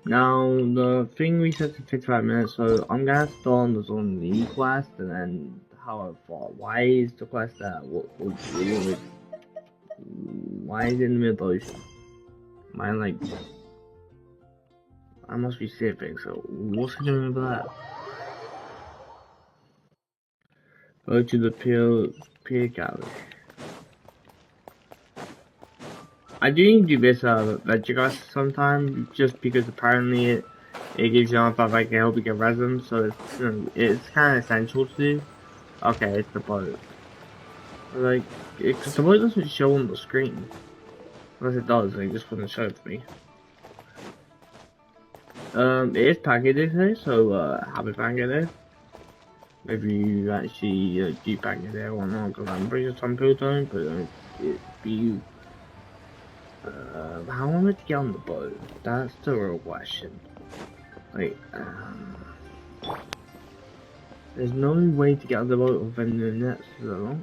Now the thing resets in 55 minutes, so I'm gonna start on the zhongli quest, and then how far? Why is the quest that? Why is it in the middle of the ocean? Mine like I must be sipping. So what's it doing with that? Go to the pier gallery. I do need to do this adventure quest sometime, just because apparently it gives you enough that I can help you get resin, so it's kind of essential to do. Okay, it's the boat. Like, because the boat doesn't show on the screen. Unless it does, it just wouldn't show it to me. It is packet day, so happy packet day. Maybe you actually do packet day or not, because I'm pretty sure some people don't, but it be you. How am I to get on the boat? That's the real question. Like, there's no way to get on the boat within the nets, though.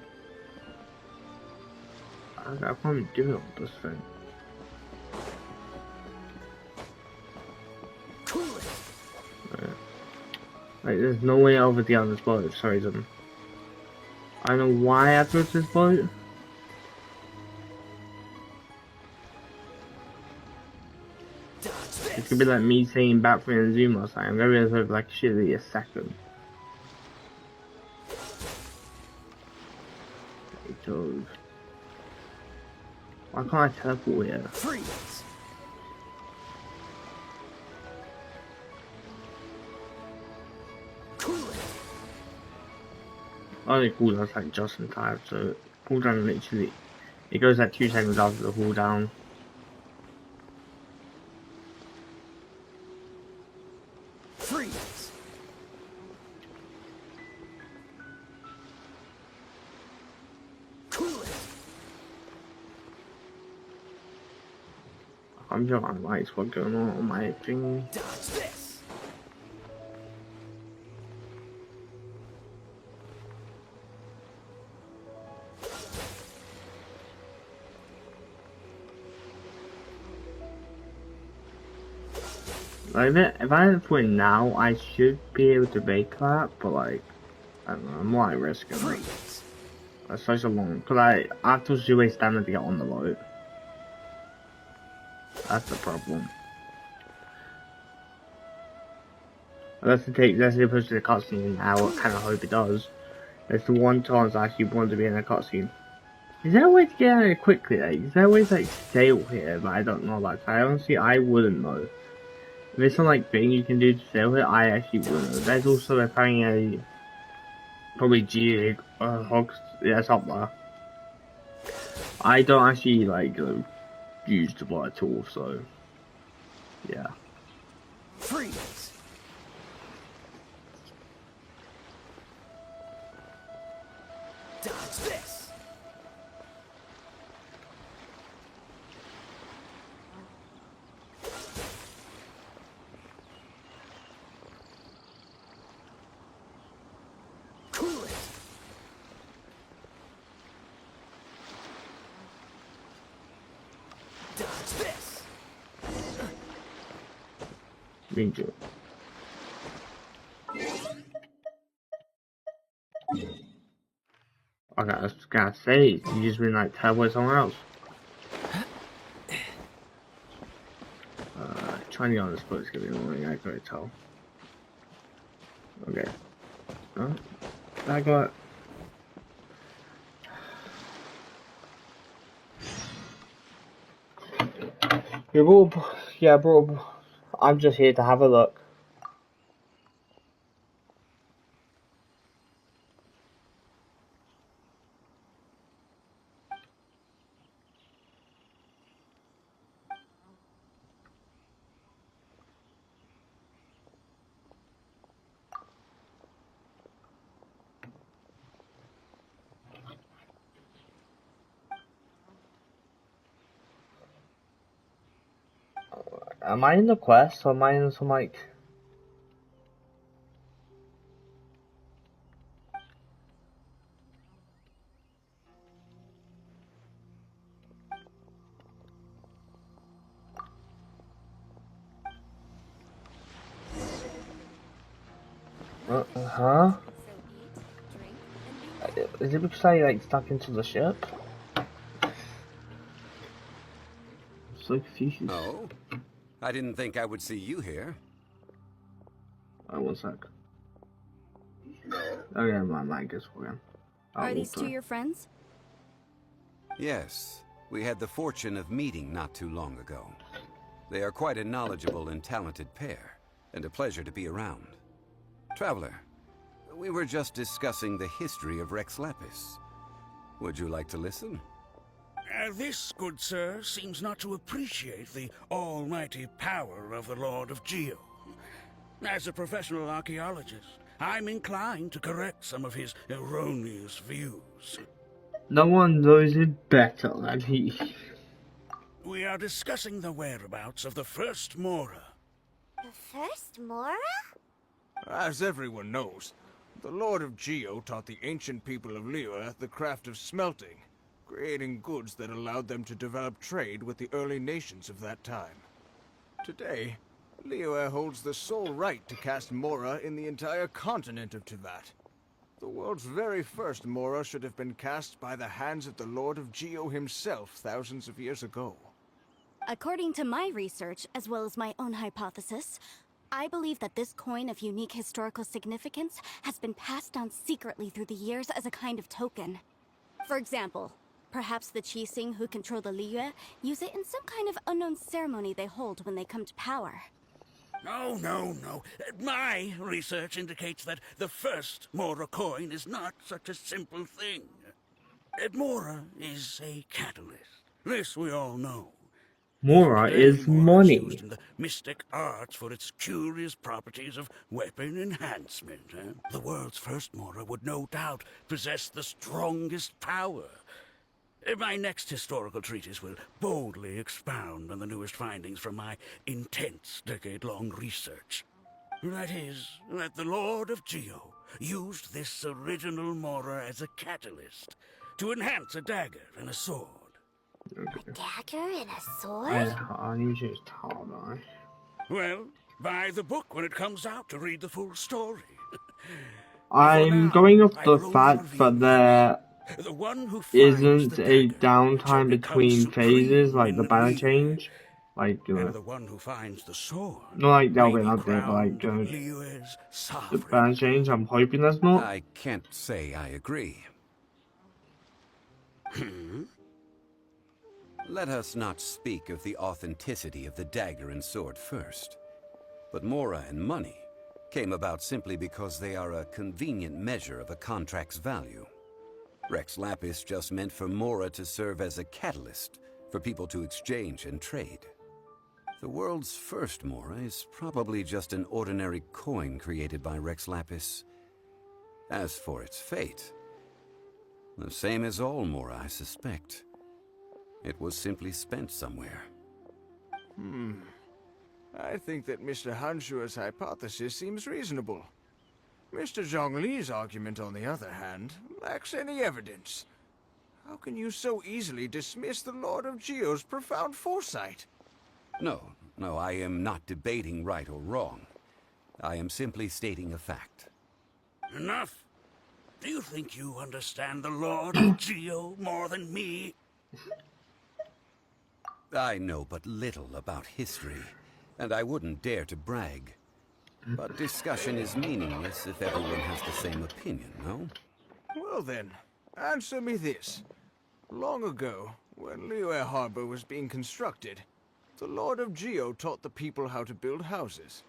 I can't do it on this thing. Like, there's no way over to get on this boat for some reason. I don't know why I built this boat. It's gonna be like me saying back from the Zoom last time. I'm gonna be able to like shitty a second. So, why can't I teleport here? Freeze. Cool it. Oh, the cooldown's like just in time, so cooldown literally it goes at 2 seconds after the cooldown. Freeze. Cool it. I'm sure I like what's going on my thing. Dodge this. Like if I had to win now, I should be able to make that, but like I don't know, I'm like risking it. Freeze. That's such a long, cause I have to do a stamina to get on the boat. That's the problem. Unless it push to the cutscene now, I kind of hope it does. It's the one chance I actually want to be in a cutscene. Is there a way to get out of it quickly? Like, is there a way to like sail here? But I don't know. Like, I honestly, I wouldn't know. If there's some like thing you can do to sail here, I actually wouldn't know. There's also apparently a probably G hogs. Yeah, it's up there. I don't actually like use the boat at all, so yeah. Freeze. Dodge this. Cool it. Dodge this. Ranger. Okay, I was gonna say, you just been like teleported somewhere else. Trying to get on this boat is gonna be annoying, I can tell. Okay. Oh, I got. Yeah, bro. Yeah, bro. I'm just here to have a look. Am I in the quest or am I in some like? Huh? Is it because I like stuck into the ship? So confused. Oh? I didn't think I would see you here. Oh, one sec. Oh yeah, my mic is working. Are these two your friends? Yes. We had the fortune of meeting not too long ago. They are quite a knowledgeable and talented pair, and a pleasure to be around. Traveler, we were just discussing the history of Rex Lapis. Would you like to listen? This, good sir, seems not to appreciate the almighty power of the Lord of Geo. As a professional archaeologist, I'm inclined to correct some of his erroneous views. No one knows it better than he. We are discussing the whereabouts of the first Mora. The first Mora? As everyone knows, the Lord of Geo taught the ancient people of Liyue the craft of smelting, creating goods that allowed them to develop trade with the early nations of that time. Today, Liyue holds the sole right to cast Mora in the entire continent of Tivat. The world's very first Mora should have been cast by the hands of the Lord of Geo himself thousands of years ago. According to my research, as well as my own hypothesis, I believe that this coin of unique historical significance has been passed down secretly through the years as a kind of token. For example, perhaps the Qixing who control the Liyue use it in some kind of unknown ceremony they hold when they come to power. No. My research indicates that the first Mora coin is not such a simple thing. Mora is a catalyst. This we all know. Mora Today, is Mora is money. used in the mystic arts for its curious properties of weapon enhancement. The world's first Mora would no doubt possess the strongest power. My next historical treatise will boldly expound on the newest findings from my intense decade-long research. That is, that the Lord of Geo used this original Mora as a catalyst to enhance a dagger and a sword. A dagger and a sword? I usually use tar, don't Well, buy the book when it comes out to read the full story. I? I'm going off the fact that there The one who finds isn't the a dagger shall downtime become between phases, supreme like the in banner Liyue. change. Like, And the one who finds the sword not like may Delvin be up there, but like, crowned Liyue's the sovereign. banner change, I'm hoping that's not. I can't say I agree. Let us not speak of the authenticity of the dagger and sword first. But Mora and money came about simply because they are a convenient measure of a contract's value. Rex Lapis just meant for Mora to serve as a catalyst for people to exchange and trade. The world's first Mora is probably just an ordinary coin created by Rex Lapis. As for its fate, the same as all Mora, I suspect. It was simply spent somewhere. I think that Mr. Hanshua's hypothesis seems reasonable. Mr. Zhongli's argument, on the other hand, lacks any evidence. How can you so easily dismiss the Lord of Geo's profound foresight? No, I am not debating right or wrong. I am simply stating a fact. Enough. Do you think you understand the Lord of Geo more than me? I know but little about history, and I wouldn't dare to brag. But discussion is meaningless if everyone has the same opinion, no? Well then, answer me this. Long ago, when Liyue Harbor was being constructed, the Lord of Geo taught the people how to build houses.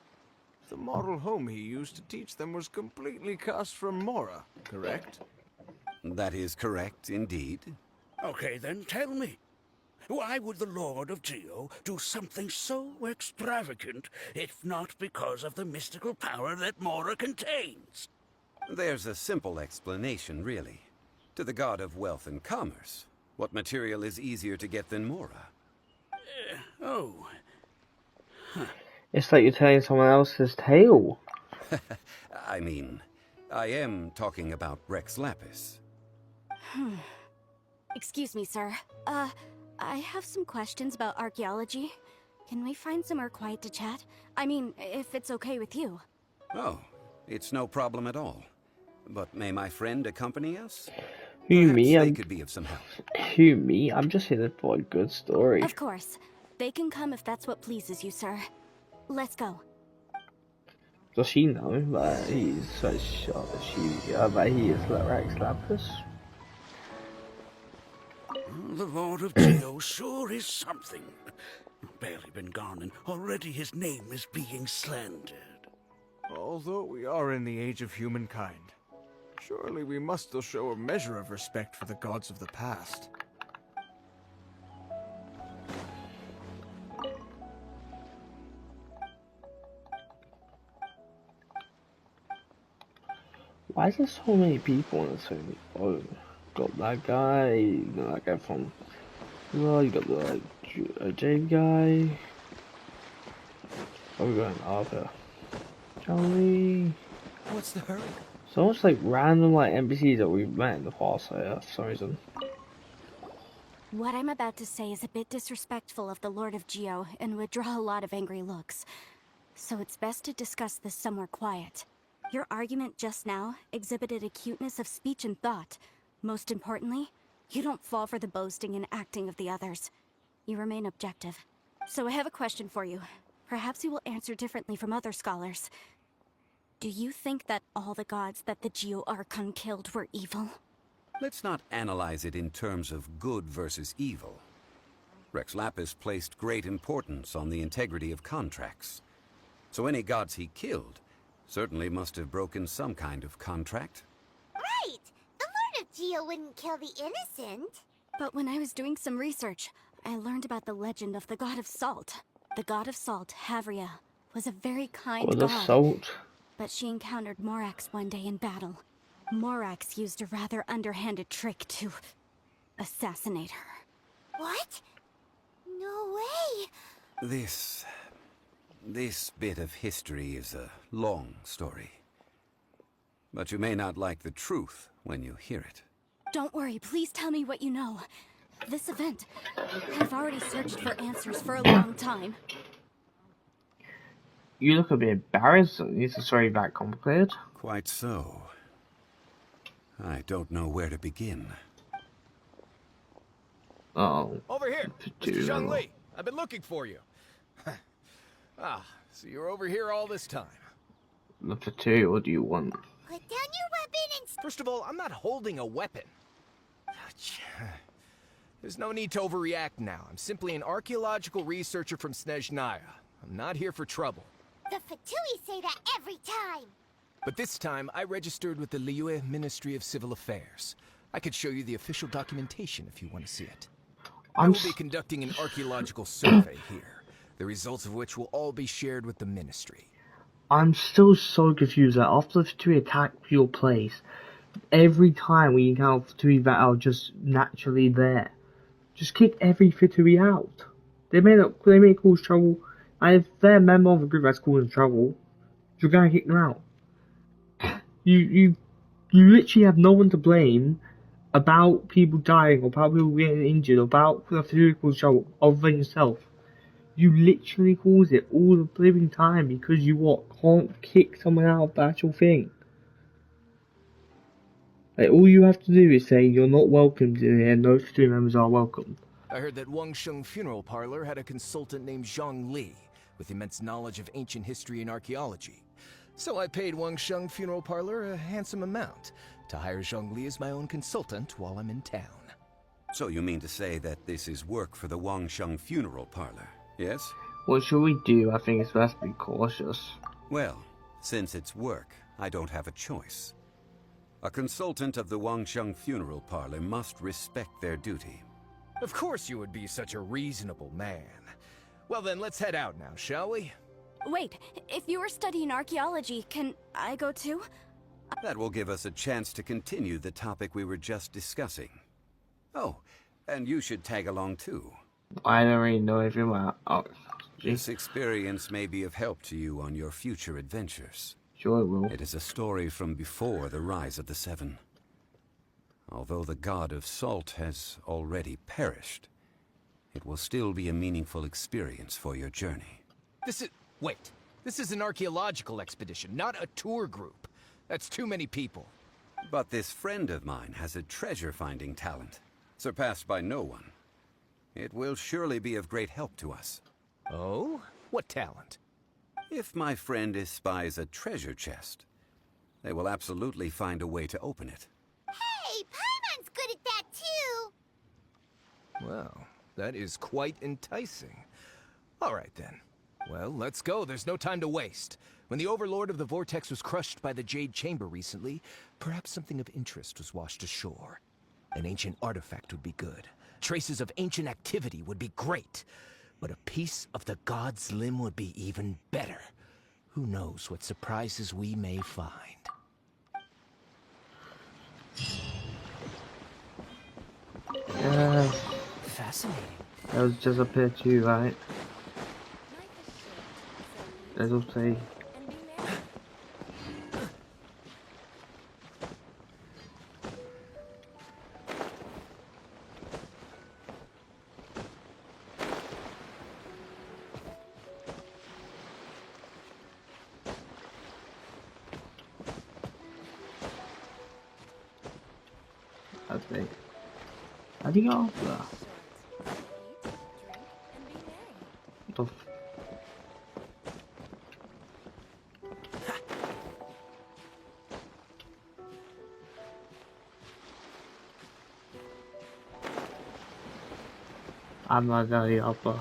The model home he used to teach them was completely cast from Mora, correct? That is correct, indeed. Okay, then tell me. Why would the Lord of Geo do something so extravagant, if not because of the mystical power that Mora contains? There's a simple explanation, really. To the god of wealth and commerce, what material is easier to get than Mora? Oh. It's like you're telling someone else's tale. I mean, I am talking about Rex Lapis. Excuse me, sir. I have some questions about archaeology. Can we find somewhere quiet to chat? I mean, if it's okay with you. Oh, It's no problem at all. But may my friend accompany us? Who Perhaps me? they could be of some help. Who me? I'm just here for a good story. Of course. They can come if that's what pleases you, sir. Let's go. Does she know that he's so sure that he is Rex Lapis? The Lord of Geo sure is something. Barely been gone, and already his name is being slandered. Although we are in the age of humankind, surely we must still show a measure of respect for the gods of the past. Why is there so many people in this movie? Oh, got that guy, you know, that guy from, well, you got the Jade guy. Oh, we're going Arthur. Zhongli. What's the hurry? So much like random like NPCs that we've met in the past, for some reason. What I'm about to say is a bit disrespectful of the Lord of Geo and would draw a lot of angry looks. So it's best to discuss this somewhere quiet. Your argument just now exhibited acuteness of speech and thought. Most importantly, you don't fall for the boasting and acting of the others. You remain objective. So I have a question for you. Perhaps you will answer differently from other scholars. Do you think that all the gods that the Geo Archon killed were evil? Let's not analyze it in terms of good versus evil. Rex Lapis placed great importance on the integrity of contracts. So any gods he killed certainly must have broken some kind of contract. Right! The Lord of Geo wouldn't kill the innocent. But when I was doing some research, I learned about the legend of the god of salt. The god of salt, Havria, was a very kind Oh, the god. salt. But she encountered Morax one day in battle. Morax used a rather underhanded trick to assassinate her. What? No way! This bit of history is a long story. But you may not like the truth when you hear it. Don't worry, please tell me what you know. This event, I've already searched for answers for a long time. You look a bit embarrassed. Is the story that complicated? Quite so. I don't know where to begin. Oh. Over here, Mr. Zhongli. I've been looking for you. So you're over here all this time. Look for two, what do you want? Put down your weapon and... First of all, I'm not holding a weapon. There's no need to overreact now. I'm simply an archaeological researcher from Snezhnaya. I'm not here for trouble. The Fatui say that every time! But this time, I registered with the Liyue Ministry of Civil Affairs. I could show you the official documentation if you want to see it. I will be conducting an archaeological survey here, the results of which will all be shared with the ministry. I'm still so confused that after the Fatui attack your place, every time we encounter Fatui that are just naturally there, just kick every Fatui out. They may cause trouble, and if they're a member of a group that's causing trouble, you're gonna kick them out. You literally have no one to blame about people dying, or about people getting injured, or about the Fatui causing trouble, other than yourself. You literally cause it all the living time because you can't kick someone out of the actual thing. Like, all you have to do is say you're not welcome here and those Fatui members are welcome. I heard that Wangsheng Funeral Parlor had a consultant named Zhongli with immense knowledge of ancient history and archaeology. So I paid Wangsheng Funeral Parlor a handsome amount to hire Zhongli as my own consultant while I'm in town. So you mean to say that this is work for the Wangsheng Funeral Parlor, yes? What should we do? I think it's best to be cautious. Well, since it's work, I don't have a choice. A consultant of the Wangsheng Funeral Parlor must respect their duty. Of course you would be such a reasonable man. Well then, let's head out now, shall we? Wait, if you were studying archaeology, can I go too? That will give us a chance to continue the topic we were just discussing. Oh, and you should tag along too. I don't really know anything about... Oh, this experience may be of help to you on your future adventures. Sure it will. It is a story from before the rise of the Seven. Although the god of salt has already perished, it will still be a meaningful experience for your journey. Wait, This is an archaeological expedition, not a tour group. That's too many people. But this friend of mine has a treasure-finding talent, surpassed by no one. It will surely be of great help to us. Oh? What talent? If my friend espies a treasure chest, they will absolutely find a way to open it. Hey, Paimon's good at that too! Well, that is quite enticing. All right, then. Well, let's go. There's no time to waste. When the Overlord of the Vortex was crushed by the Jade Chamber recently, perhaps something of interest was washed ashore. An ancient artifact would be good. Traces of ancient activity would be great. But a piece of the God's limb would be even better. Who knows what surprises we may find. Yeah, Fascinating. that was just up here too, right? Let's all say. I think. How do you get off that? What the f- I'm not very upper.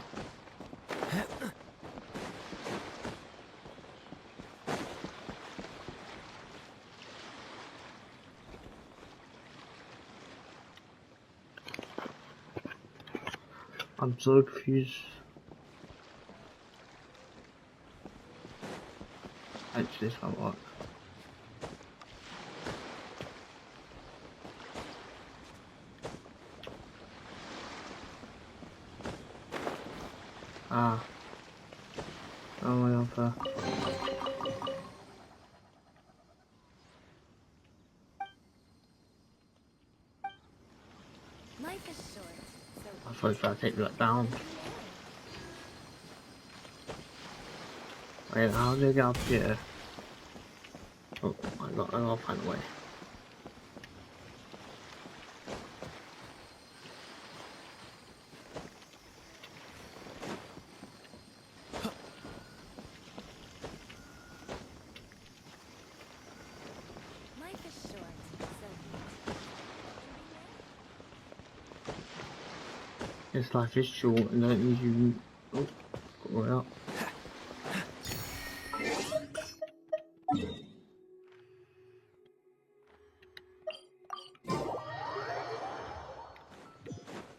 I'm so confused. Actually, this won't work. Ah. Oh my god. Life is short, so I thought I would take that down. Wait, how do I get up here? Oh, I'll find a way. life is short, so This life is short and don't need you. Oh, go right up.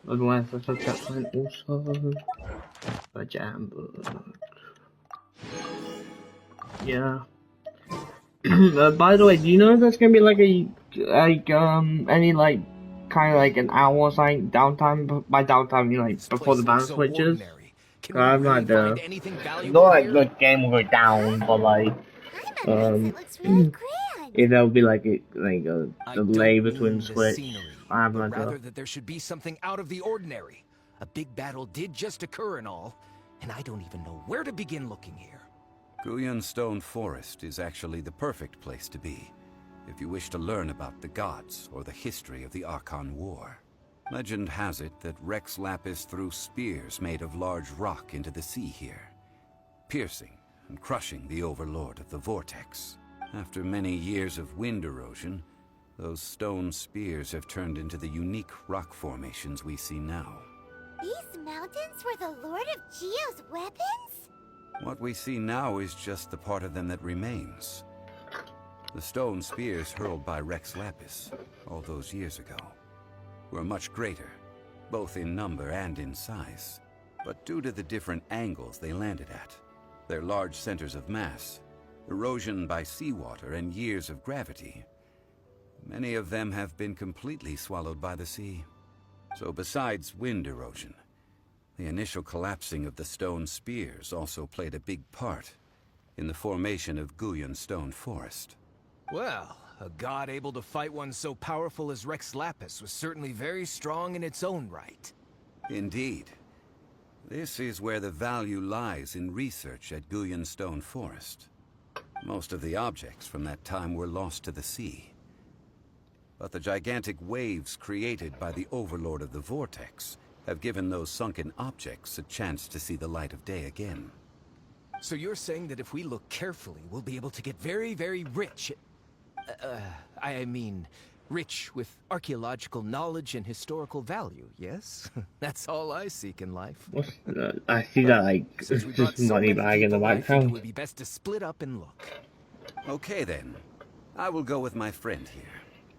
Otherwise, that's a checkpoint also. A jam book. Yeah. By the way, do you know if there's gonna be like any like kind of like an hour or something downtime? By downtime, I mean like This before the place banner looks so switches. ordinary. Can we I'm really not find anything not valuable like here? the game will go down, but like Paimon thinks it looks really grand. if there'll be like a I delay don't between mean the switch. scenery, I have but no idea. rather that there should be something out of the ordinary. A big battle did just occur and all, and I don't even know where to begin looking here. Guyan Stone Forest is actually the perfect place to be, if you wish to learn about the gods or the history of the Archon War. Legend has it that Rex Lapis threw spears made of large rock into the sea here, piercing and crushing the Overlord of the Vortex. After many years of wind erosion, those stone spears have turned into the unique rock formations we see now. These mountains were the Lord of Geo's weapons? What we see now is just the part of them that remains. The stone spears hurled by Rex Lapis all those years ago were much greater, both in number and in size. But due to the different angles they landed at, their large centers of mass, erosion by seawater, and years of gravity, many of them have been completely swallowed by the sea. So besides wind erosion, the initial collapsing of the stone spears also played a big part in the formation of Guyan Stone Forest. Well, a god able to fight one so powerful as Rex Lapis was certainly very strong in its own right. Indeed. This is where the value lies in research at Guyan Stone Forest. Most of the objects from that time were lost to the sea. But the gigantic waves created by the Overlord of the Vortex have given those sunken objects a chance to see the light of day again. So you're saying that if we look carefully, we'll be able to get very, very rich. I mean, rich with archaeological knowledge and historical value, yes? That's all I seek in life. What's I see that, like, it's Since we brought just so money many bag in the people, I think it background. would be best to split up and look. Okay then, I will go with my friend here.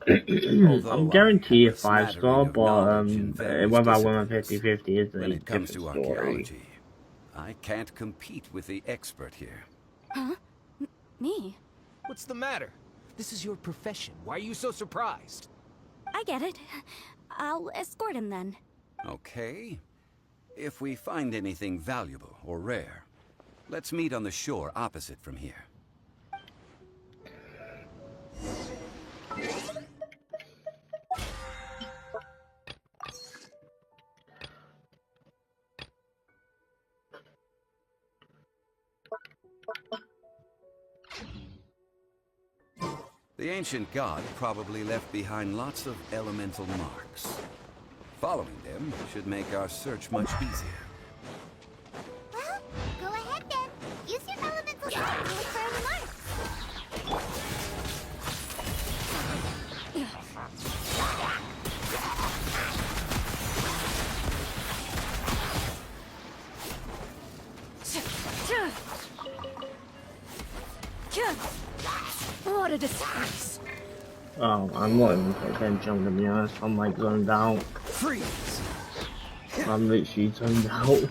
I'm guaranteed a Although I have 5-star, smattering of but knowledge in various whether I win a disciplines, 50-50 is a when it comes different to story. archaeology, I can't compete with the expert here. Huh? Me? What's the matter? This is your profession. Why are you so surprised? I get it. I'll escort him then. Okay. If we find anything valuable or rare, let's meet on the shore opposite from here. The ancient god probably left behind lots of elemental marks. Following them should make our search much easier. Well, go ahead then. Use your elemental sight to look for any marks. What a disgrace. I'm not even paying attention, to be honest. I'm like zoned out. Freeze! I'm literally zoned out.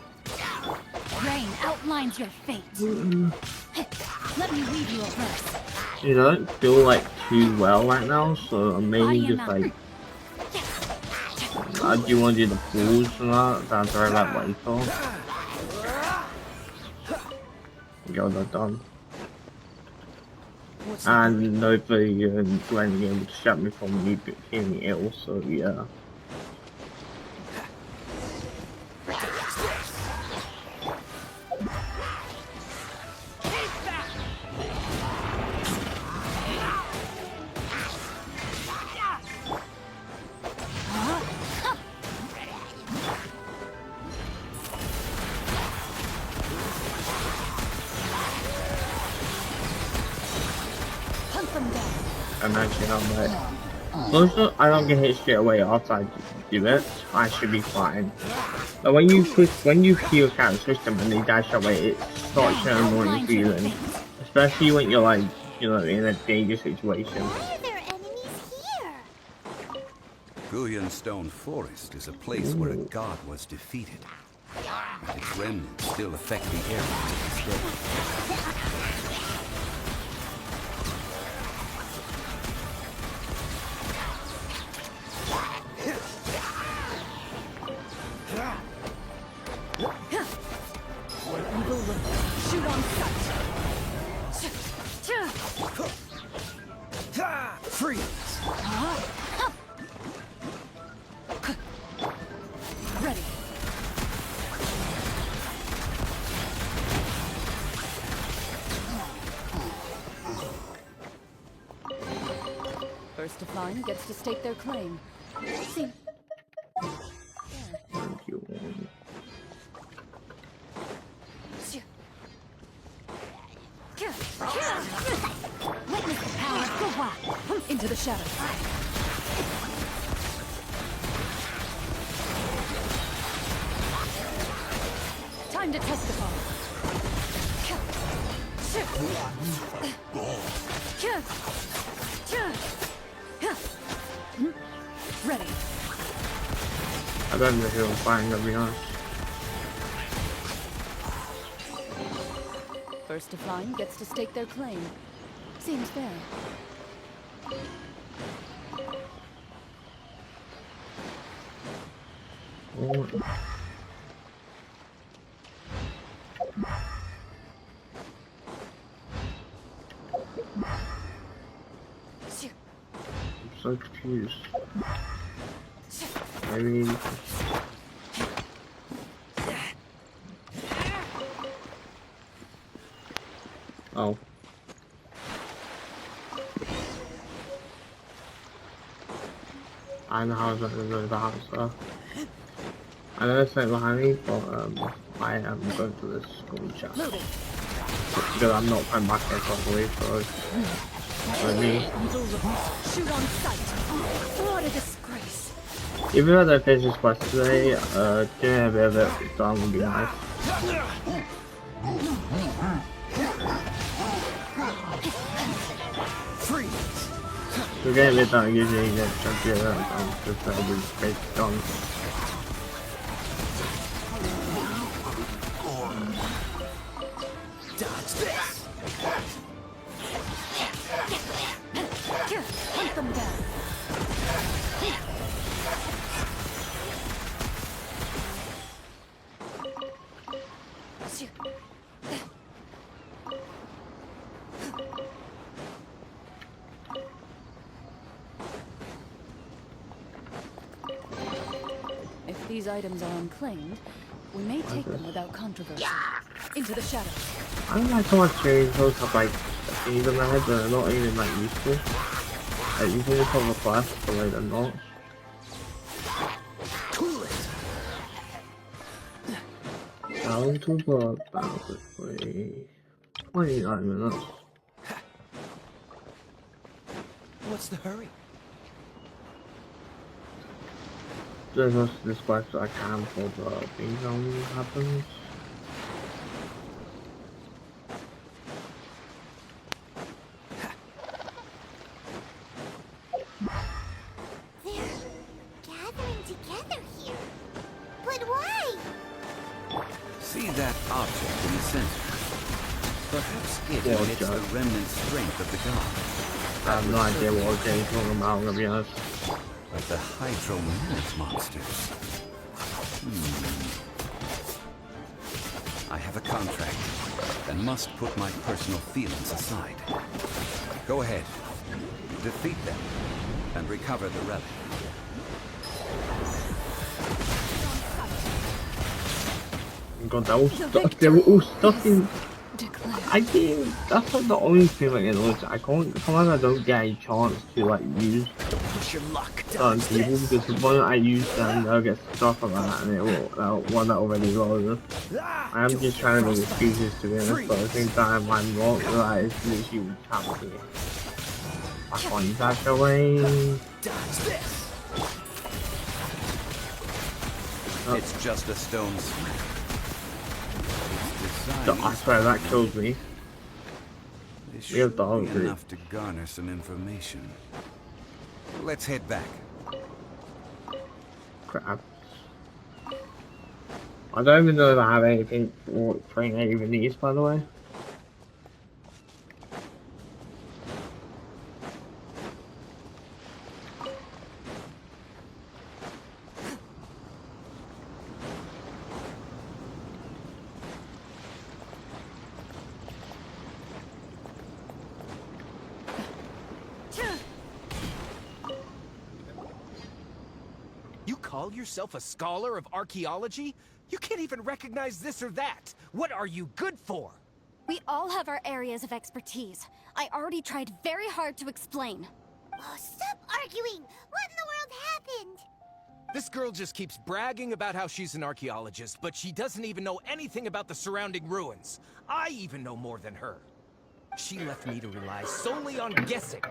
Rain outlines your fate. Let me read you a verse. You know, I don't feel like too well right now, so I'm mainly just like, I do want to do the pools and that. That's very like later. Get that done. And nobody Glenn able to shut me from you feeling ill, so yeah. I'm actually not bad. Also, I don't get hit straight away after I do it. I should be fine. But when you heal counter system and they dash away, it starts an annoying feeling. Especially when you're like, you know, in a dangerous situation. Why are there enemies here? Guyan Stone Forest is a place where a god was defeated. Its remnants still affect the area to this day. Shoot on sight. Freeze! Ready. First to find gets to stake their claim. See. Thank you. Witness the power of Gwa into the shadows. Time to testify. Ready. I don't know if I'm fine, to be honest. First to find gets to stake their claim. Seems fair. Oh. I'm so confused. Maybe Oh. I know how to go to the house, so. I know it's like behind me, but I am going to this school chat. Because I'm not going back there properly, so for me. Shoot on sight. What a disgrace. Even though I finished this quest today, doing a bit of it done would be nice. So getting a bit done usually get to do that just so everybody's done. Hunt them down. If these items are unclaimed, we may take them without controversy. Into the shadows. I don't like how much series those have like things in their head that are not even like useful. Like you can just have a class, but like they're not. Down to the boundary. 29 minutes. What's the hurry? Just this quest I can for the thing zone happens. They're gathering together here. But why? See that object in the center? Perhaps it Yeah, emits John. the remnant strength of the god. I have no idea what James talking about, I'm gonna be honest. But the hydromanic monsters. I have a contract and must put my personal feelings aside. Go ahead. Defeat them and recover the relic. God, they were all stuck in. I think that's not the only thing like in which I can't. Sometimes I don't get a chance to like use Push your luck. certain people because the moment I use them, they'll get stuck on that and it will one that already loaded. I am just trying to make excuses to be honest, but at the same time I'm not. Like it's literally happening. I can't use that away. It's just a stone's throw. I swear that kills me. This We have should the be hungry. enough to garner some information. Let's head back. Crap. I don't even know if I have anything for any of these, by the way. You call yourself a scholar of archaeology? You can't even recognize this or that. What are you good for? We all have our areas of expertise. I already tried very hard to explain. Oh, stop arguing! What in the world happened? This girl just keeps bragging about how she's an archaeologist, but she doesn't even know anything about the surrounding ruins. I even know more than her. She left me to rely solely on guessing,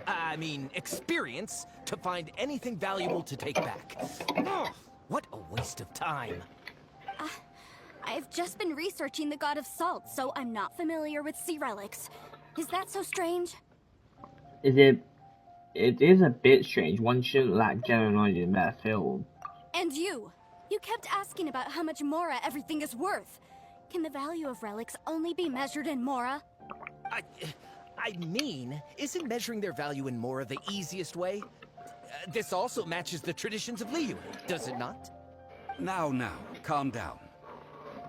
experience, to find anything valuable to take back. Ugh, what a waste of time. I've just been researching the god of salt, so I'm not familiar with sea relics. Is that so strange? It is a bit strange. One shouldn't lack general knowledge in that field. And you kept asking about how much Mora everything is worth. Can the value of relics only be measured in Mora? Isn't measuring their value in Mora the easiest way? This also matches the traditions of Liyue, does it not? Now, calm down.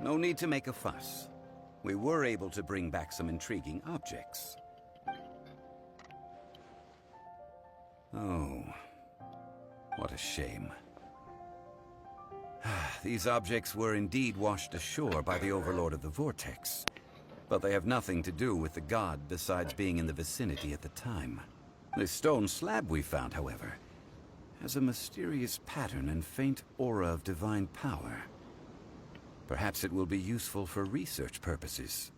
No need to make a fuss. We were able to bring back some intriguing objects. Oh, what a shame. These objects were indeed washed ashore by the Overlord of the Vortex. but they have nothing to do with the god besides being in the vicinity at the time. This stone slab we found, however, has a mysterious pattern and faint aura of divine power. Perhaps it will be useful for research purposes.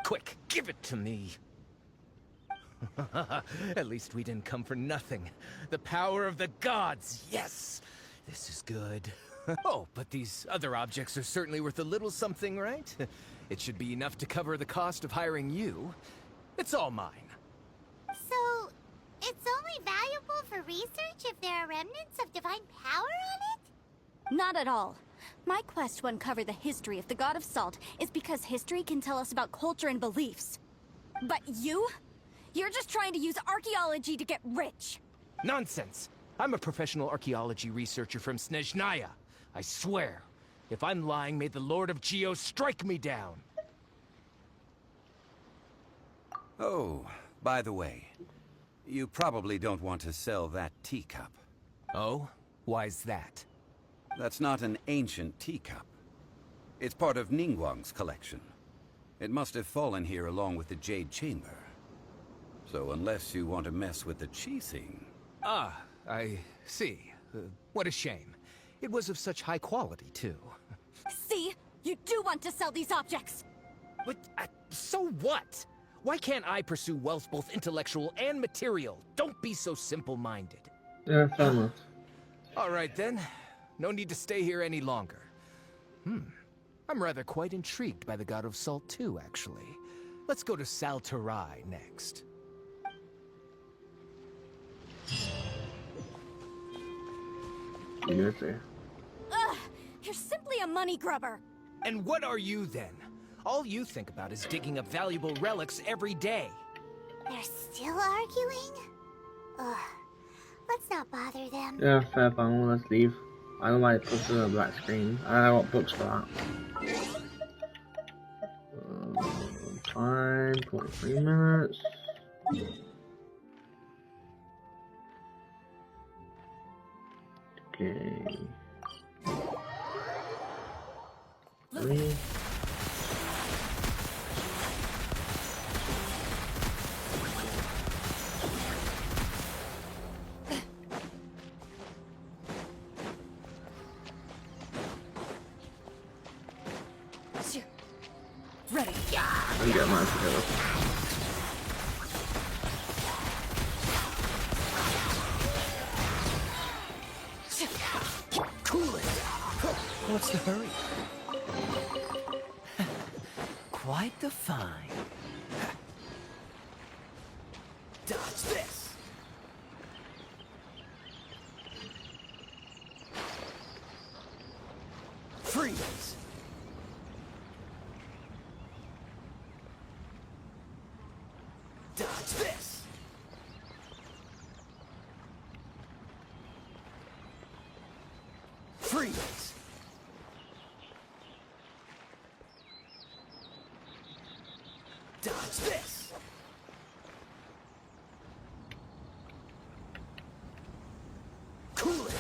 Quick, give it to me. At least we didn't come for nothing. The power of the gods, yes! This is good. Oh, but these other objects are certainly worth a little something, right? It should be enough to cover the cost of hiring you. It's all mine. So, it's only valuable for research if there are remnants of divine power on it? Not at all. My quest to uncover the history of the God of Salt is because history can tell us about culture and beliefs. But you? You're just trying to use archaeology to get rich. Nonsense! I'm a professional archaeology researcher from Snezhnaya. I swear, if I'm lying, may the Lord of Geo strike me down. Oh, by the way, you probably don't want to sell that teacup. Oh? Why's that? That's not an ancient teacup. It's part of Ningguang's collection. It must have fallen here along with the Jade Chamber. So unless you want to mess with the Qixing... Ah, I see. What a shame. It was of such high quality, too. See? You do want to sell these objects! But, so what? Why can't I pursue wealth both intellectual and material? Don't be so simple-minded. Yeah, fair enough. All right, then. No need to stay here any longer. I'm rather quite intrigued by the God of Salt, too, actually. Let's go to Saltarai next. You go there. Ugh! You're simply a money grubber! And what are you, then? All you think about is digging up valuable relics every day. They're still arguing? Ugh. Let's not bother them. Yeah, fair fine, well, let's leave. I don't like pushing on a black screen. I got books for that. Fine, 23 minutes. Okay. Three. Ready. And get mine together. Cool it. What's the hurry? Quite the find. Dodge this. Freeze. Dodge this. Freeze. Dodge this. Cool it.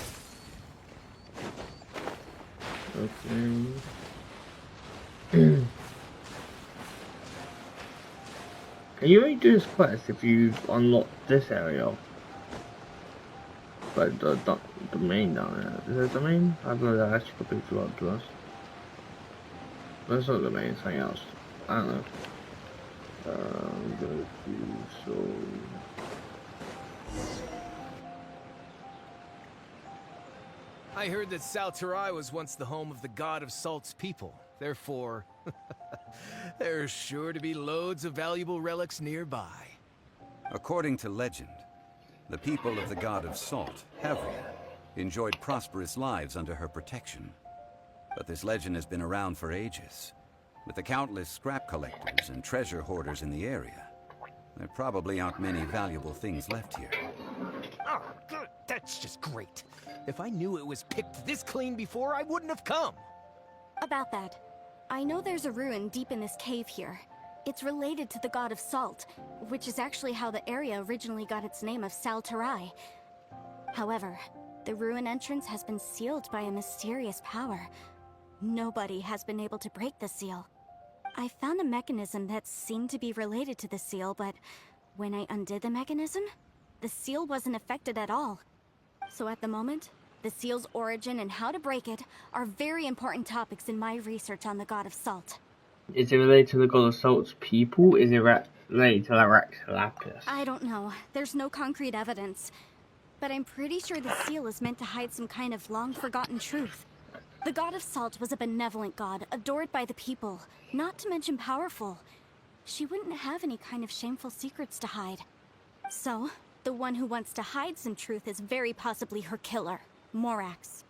Okay. Can you only do this quest if you've unlocked this area? But the main down there. Is that the main? I don't know, that actually could be forgot to us. That's not the main, something else. I don't know. I'm gonna do so. I heard that Saltarai was once the home of the God of Salt's people. Therefore, there's sure to be loads of valuable relics nearby. According to legend, the people of the God of Salt, Havria, enjoyed prosperous lives under her protection. But this legend has been around for ages. With the countless scrap collectors and treasure hoarders in the area, there probably aren't many valuable things left here. Oh, good. That's just great. If I knew it was picked this clean before, I wouldn't have come. About that, I know there's a ruin deep in this cave here. It's related to the God of Salt, which is actually how the area originally got its name of Saltarai. However, the ruin entrance has been sealed by a mysterious power. Nobody has been able to break the seal. I found a mechanism that seemed to be related to the seal, but when I undid the mechanism, the seal wasn't affected at all. So at the moment, the seal's origin and how to break it are very important topics in my research on the God of Salt. Is it related to the God of Salt's people? Is it related to Rex Lapis? I don't know. There's no concrete evidence. But I'm pretty sure the seal is meant to hide some kind of long-forgotten truth. The God of Salt was a benevolent god, adored by the people, not to mention powerful. She wouldn't have any kind of shameful secrets to hide. So, the one who wants to hide some truth is very possibly her killer, Morax.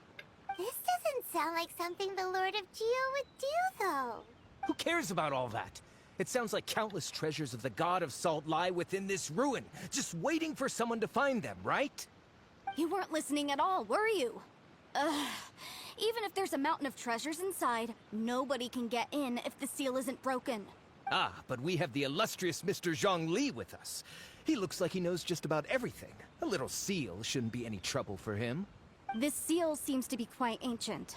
This doesn't sound like something the Lord of Geo would do, though. Who cares about all that? It sounds like countless treasures of the God of Salt lie within this ruin, just waiting for someone to find them, right? You weren't listening at all, were you? Even if there's a mountain of treasures inside, nobody can get in if the seal isn't broken. Ah, but we have the illustrious Mr. Zhongli with us. He looks like he knows just about everything. A little seal shouldn't be any trouble for him. This seal seems to be quite ancient.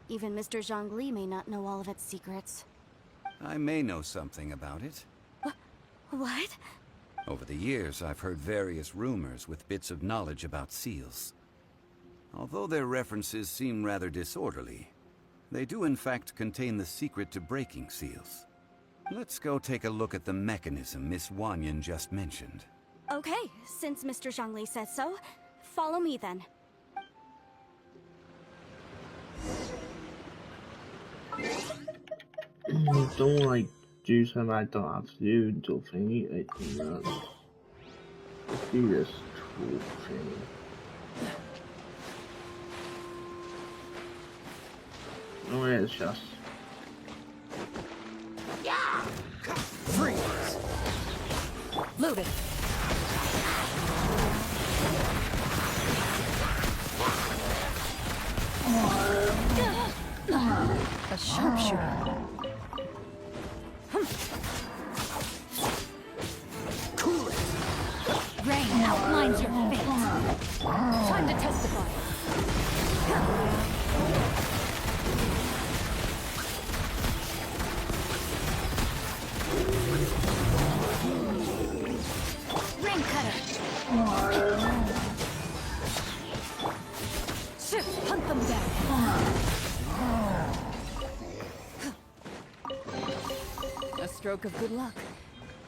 Even Mr. Zhongli may not know all of its secrets. I may know something about it. What? Over the years, I've heard various rumors with bits of knowledge about seals. Although their references seem rather disorderly, they do in fact contain the secret to breaking seals. Let's go take a look at the mechanism Miss Wanyan just mentioned. Okay, since Mr. Zhongli says so, follow me then. Don't like do something I don't have to do until thingy. Let's do this tool thing. Oh, yeah, it's just. Freeze! Loaded. A sharpshooter. Cool it! Rain outlines your fate. Time to testify. Rain cutter. Shift, hunt them down. A stroke of good luck,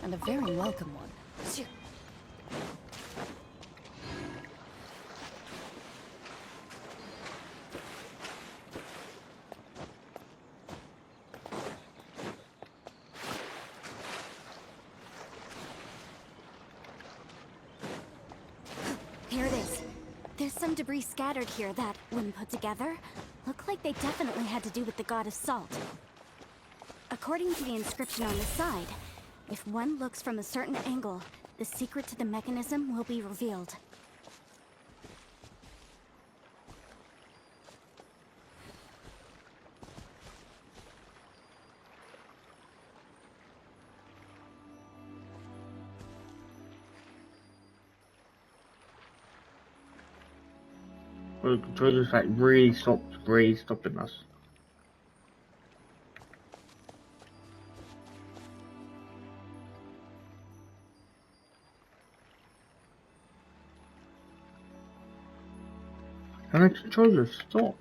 and a very welcome one. Here it is. There's some debris scattered here that, when put together, look like they definitely had to do with the God of Salt. According to the inscription on the side, if one looks from a certain angle, the secret to the mechanism will be revealed. Well, the controller's like really stopping us. And the controller stop.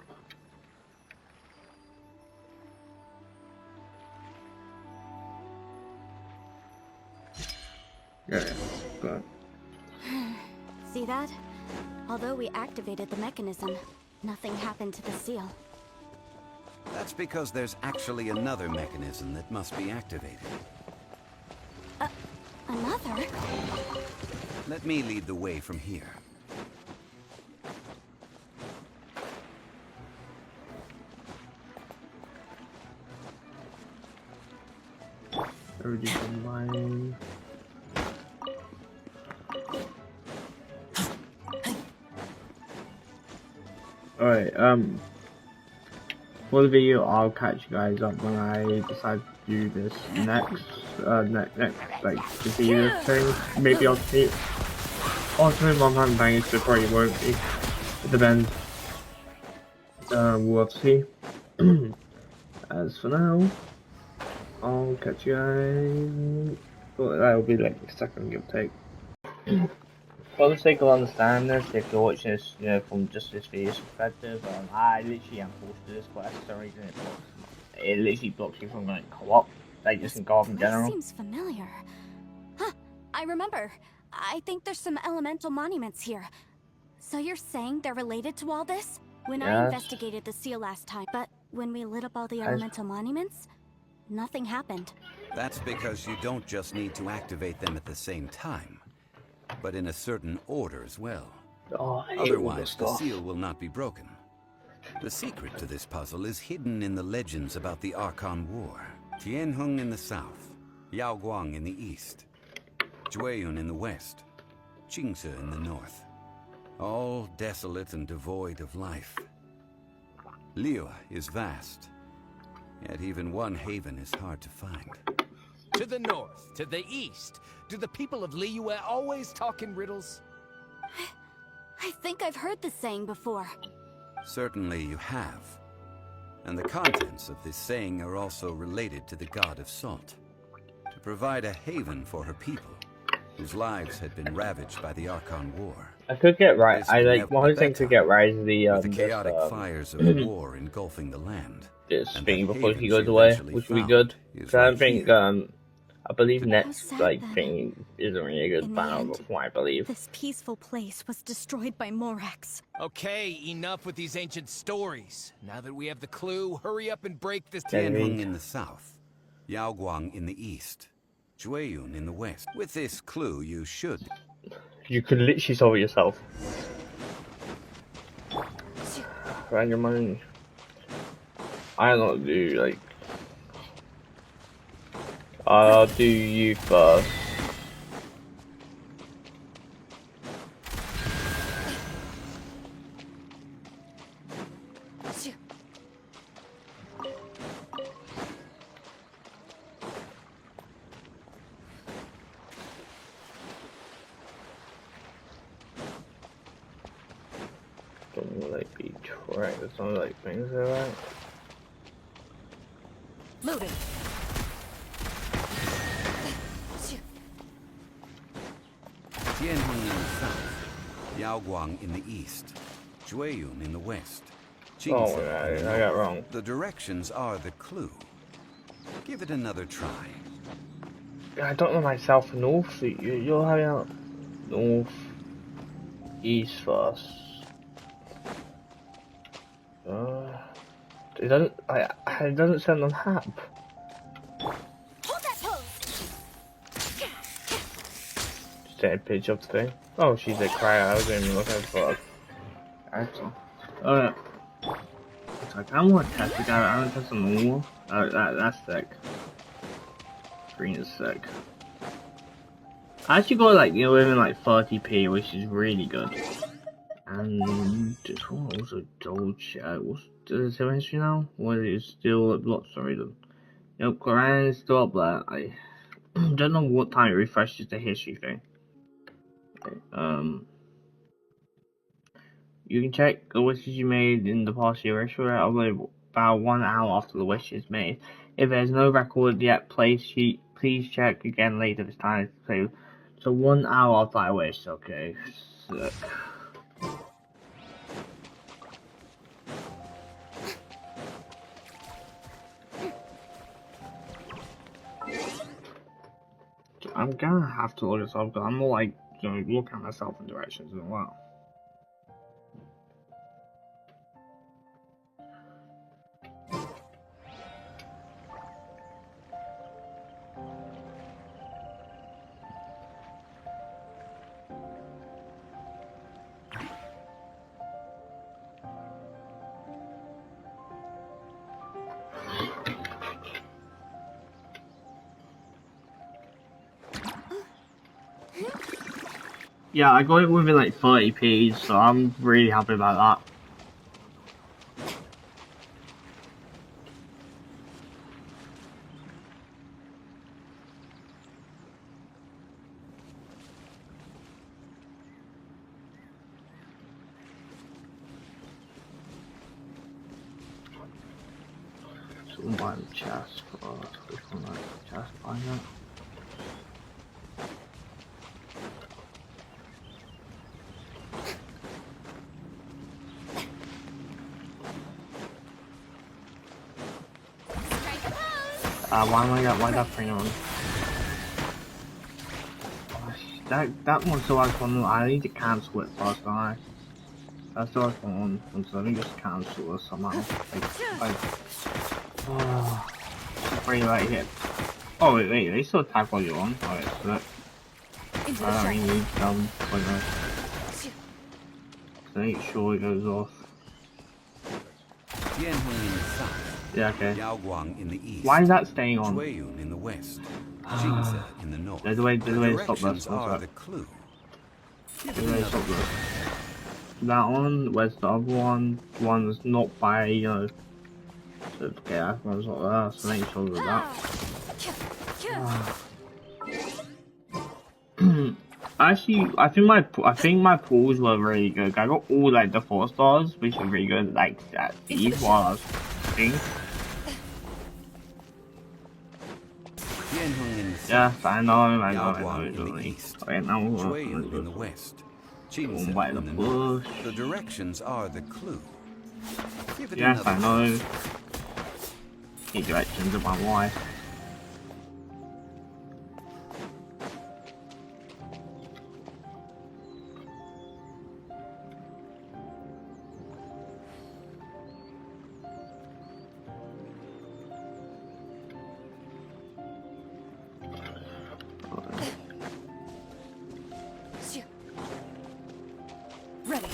Yeah, good. See that? Although we activated the mechanism, nothing happened to the seal. That's because there's actually another mechanism that must be activated. Another? Let me lead the way from here. Already combined. Alright, for the video, I'll catch you guys up when I decide to do this next, like, continue this thing. Maybe I'll see. Also, if I'm having bangers, but probably won't be. It depends. We'll have to see. As for now, I'll catch you guys. Well, that'll be like a second give or take. For the sake of understanding this, if you're watching this, you know, from just this video's perspective, I literally am forced to this for some reason. It literally blocks you from going co-op. Like just in co-op in general. Seems familiar. Huh, I remember. I think there's some elemental monuments here. So you're saying they're related to all this? When I investigated the seal last time, but when we lit up all the elemental monuments, nothing happened. That's because you don't just need to activate them at the same time, but in a certain order as well. Otherwise, the seal will not be broken. The secret to this puzzle is hidden in the legends about the Archon War. Tianheng in the south, Yaoguang in the east, Jueyun in the west, Qingce in the north. All desolate and devoid of life. Liyue is vast, yet even one haven is hard to find. To the north, to the east. Do the people of Liyue always talk in riddles? I think I've heard this saying before. Certainly you have. And the contents of this saying are also related to the god of salt. To provide a haven for her people, whose lives had been ravaged by the Archon War. I could get right. I like one thing to get right is the chaotic fires of war engulfing the land. This thing before he goes away, which would be good. So I think I believe next thing isn't really a good ban of what I believe. This peaceful place was destroyed by Morax. Okay, enough with these ancient stories. Now that we have the clue, hurry up and break this. Tianheng in the south, Yaoguang in the east, Jueyun in the west. With this clue, you should. You could literally solve it yourself. Find your money. I don't do like. I'll do you first. Don't like be tracked. There's no like things there, right? Moving. Tianheng in the south, Yaoguang in the east, Jueyun in the west, Qingce Oh, yeah, I got wrong. The directions are the clue. Give it another try. I don't know myself north. You're having out north, east first. It doesn't. It doesn't say on the map. Hold that pose! Just take a picture of the thing. Oh, she's a cry. I was even looking for. Actually, it's like I want to test it out. I want to test on the wall. That's sick. Green is sick. I actually got like within like 30p, which is really good. And just want to also double check. Does it have history now? Or is it still at block? Sorry, then. Yep, Quran is still up there. I don't know what time it refreshes the history thing. Okay, you can check the wishes you made in the past year. Issue upload about 1 hour after the wish is made. If there's no record yet, please check again later this time. So 1 hour after I wish. Okay. Sick. I'm gonna have to look this up because I'm more like looking at myself in directions as well. Yeah, I got it within like 30p, so I'm really happy about that. we'll buy the chest first. Which one like the chest? Buy that. Why that thing on? That one still has one. I need to cancel it first, don't I? That still has one, so let me just cancel it somehow. Oh, pretty right here. Oh wait, they still attack while you're on. Alright, so that I don't really need them for that. So make sure it goes off. Tianhong in the south. Yeah, okay. Yaoguang in the east. Why is that staying on? Jueyun in the west. Jingze in the north. There's a way to stop Directions this. are the clue. There's a way to stop this. That one, where's the other one? The one that's not by, you know. Okay, that one's not there, so make sure with that. Actually, I think my pulls were really good. I got all like the 4 stars, which were really good. Like that, these while I was thinking. Yes, I know. In the east. Okay, now we're Jueyun in the west. Jingze by the in the north. bush. The directions are the clue. Give it Yes, I another know. The directions of my wife. Ready.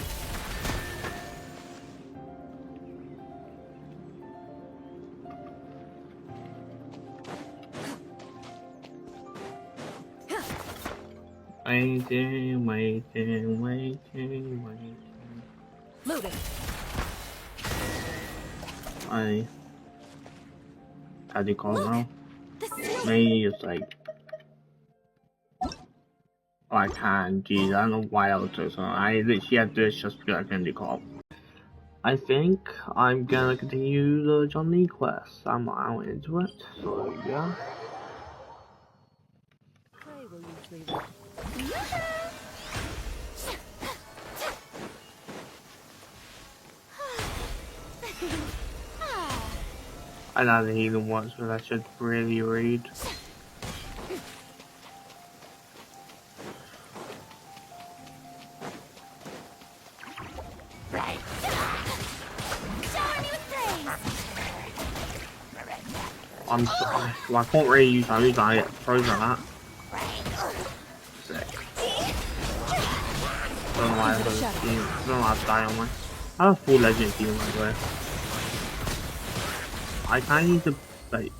Waiting. Loading. How do you call it now? The snake. Maybe it's like. Oh, I can't. Geez, I don't know why I was doing something. I literally had to do this just because I couldn't do co-op. I think I'm gonna continue the zhongli quest. I'm out into it, so yeah. Pray will you please? I know the healing once, but I should really read. I'm sorry. Well, I can't really use those. I get frozen at that. Sick. Don't know why I don't know how to die on my. I have a full legend team by the way. I kinda need to like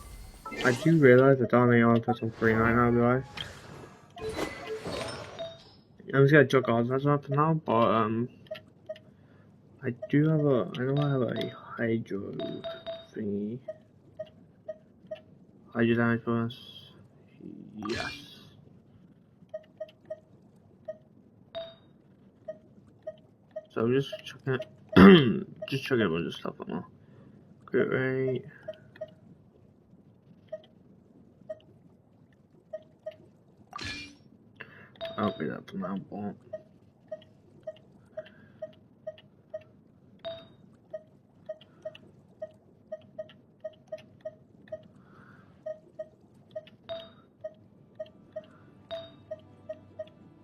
I do realise I don't have any on on 3 right now, do I? I'm just gonna jog on that's not for now, but I do have I know I have a hydro thingy. Hydro damage bonus. Yes. So I'm just checking it just checking a bunch of stuff on now. Crit rate. I'll be that for now, but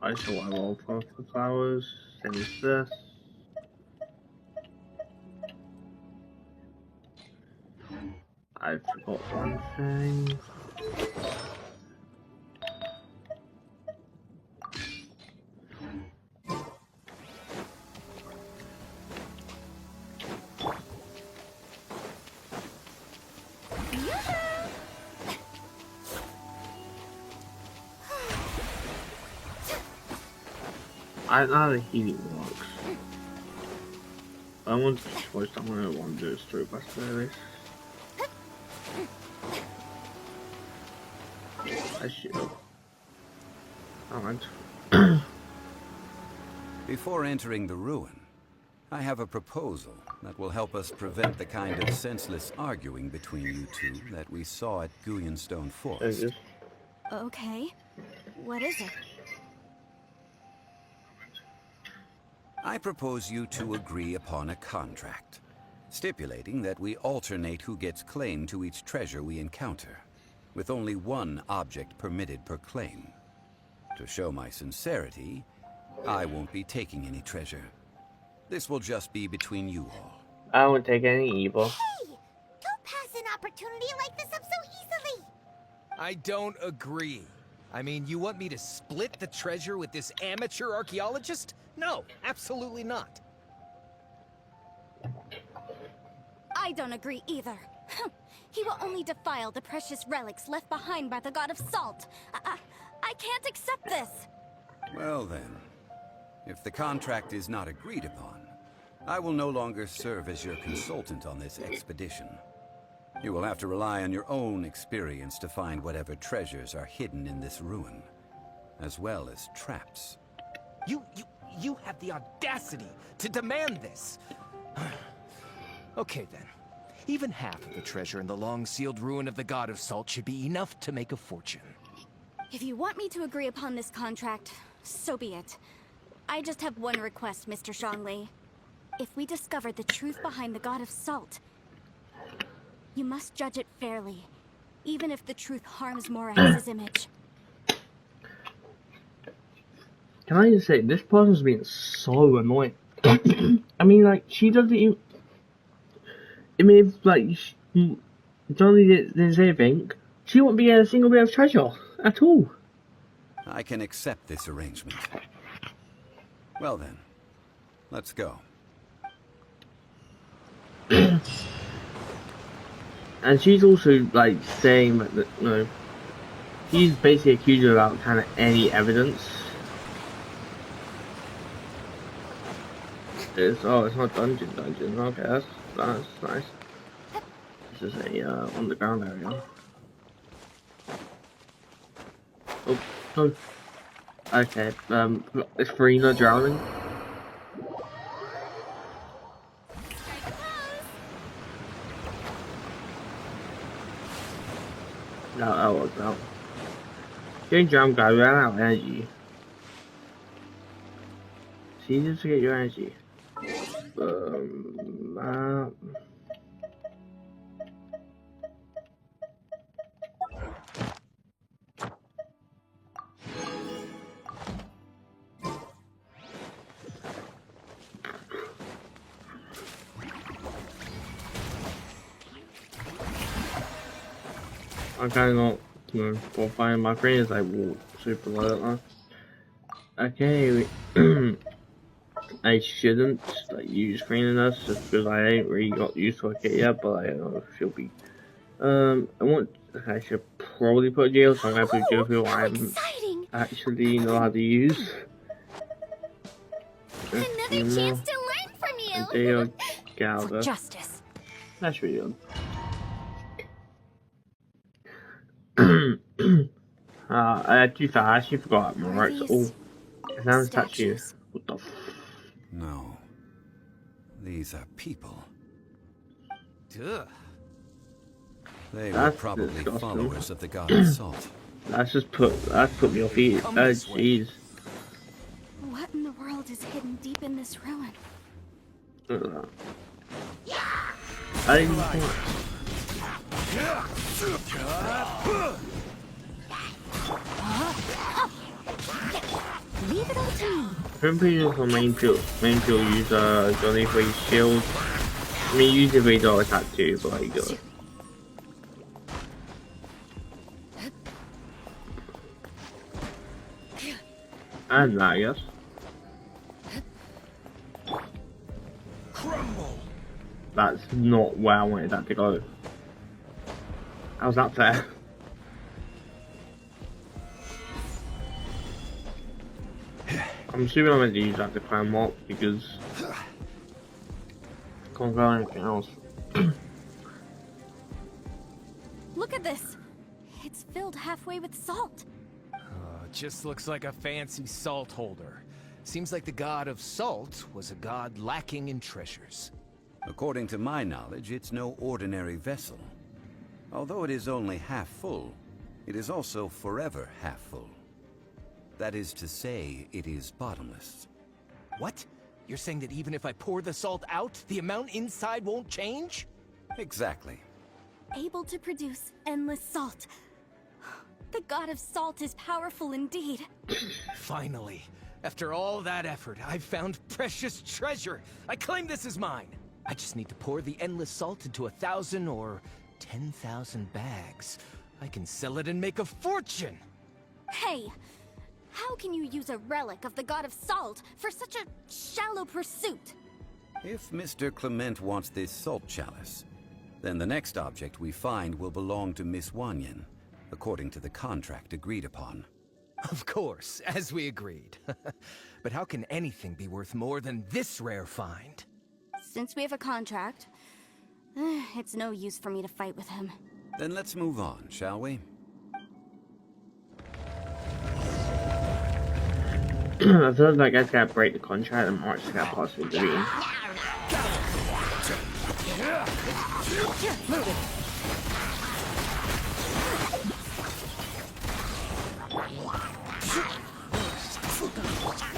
I still have all for flowers. Same as this. I forgot one thing. I don't know how the healing works. I want to choice someone who want to do this through by service. I should. Alright. Before entering the ruin, I have a proposal that will help us prevent the kind of senseless arguing between you two that we saw at Guyenstone Forest. Okay. What is it? I propose you two agree upon a contract, stipulating that we alternate who gets claim to each treasure we encounter, with only one object permitted per claim. To show my sincerity, I won't be taking any treasure. This will just be between you all. I won't take any evil. Hey! Don't pass an opportunity like this up so easily! I don't agree. I mean, you want me to split the treasure with this amateur archaeologist? No, absolutely not. I don't agree either. He will only defile the precious relics left behind by the god of salt. I can't accept this. Well then, if the contract is not agreed upon, I will no longer serve as your consultant on this expedition. You will have to rely on your own experience to find whatever treasures are hidden in this ruin, as well as traps. You have the audacity to demand this. Okay then. Even half of the treasure in the long-sealed ruin of the God of Salt should be enough to make a fortune. If you want me to agree upon this contract, so be it. I just have one request, Mr. Zhongli. If we discover the truth behind the God of Salt, you must judge it fairly, even if the truth harms Moraz's image. Can I just say, this person's being so annoying. I mean, like, she doesn't even... I mean, if, like, Johnny didn't say anything, she wouldn't be getting a single bit of treasure at all. I can accept this arrangement. Well then, let's go. And she's also, like, saying that, you know, she's basically accused her without kind of any evidence. It's not dungeon. Okay, that's nice. This is a underground area. Oh, no. Okay, is Farina drowning? No, that worked out. Getting drowned guy ran out of energy. It's easy to get your energy. I kinda not, you know, for finding my friend is like, whoa, super low, don't I? Okay, I shouldn't like use screening us just because I ain't really got used to it yet, but I don't know if she'll be. I should probably put jail, so I'm gonna put jail who I actually know how to use. Another chance to learn from you! Jail gather. Justice. That's really good. I actually forgot my rights. Oh, it's now a statue. What the f? No. These are people. Duh. They were That's probably disgusting. followers of the God of Salt. That's put me off feet. Oh jeez. What in the world is hidden deep in this ruin? I didn't think. Leave it all to me. I'm pretty sure main field use Johnny for his shield. I mean, use the radar attack too, but like and that, I guess. Crumble. That's not where I wanted that to go. How's that fair? I'm assuming I'm meant to use that to climb up because I can't go anything else. Look at this. It's filled halfway with salt. Just looks like a fancy salt holder. Seems like the god of salt was a god lacking in treasures. According to my knowledge, it's no ordinary vessel. Although it is only half full, it is also forever half full. That is to say, it is bottomless. What? You're saying that even if I pour the salt out, the amount inside won't change? Exactly. Able to produce endless salt. The god of salt is powerful indeed. Finally. After all that effort, I've found precious treasure. I claim this as mine. I just need to pour the endless salt into 1,000 or 10,000 bags. I can sell it and make a fortune. Hey, how can you use a relic of the god of salt for such a shallow pursuit? If Mr. Clement wants this salt chalice, then the next object we find will belong to Miss Wanyan, according to the contract agreed upon. Of course, as we agreed. But how can anything be worth more than this rare find? Since we have a contract, it's no use for me to fight with him. Then let's move on, shall we? I feel like I gotta break the contract and March got possibly deleting.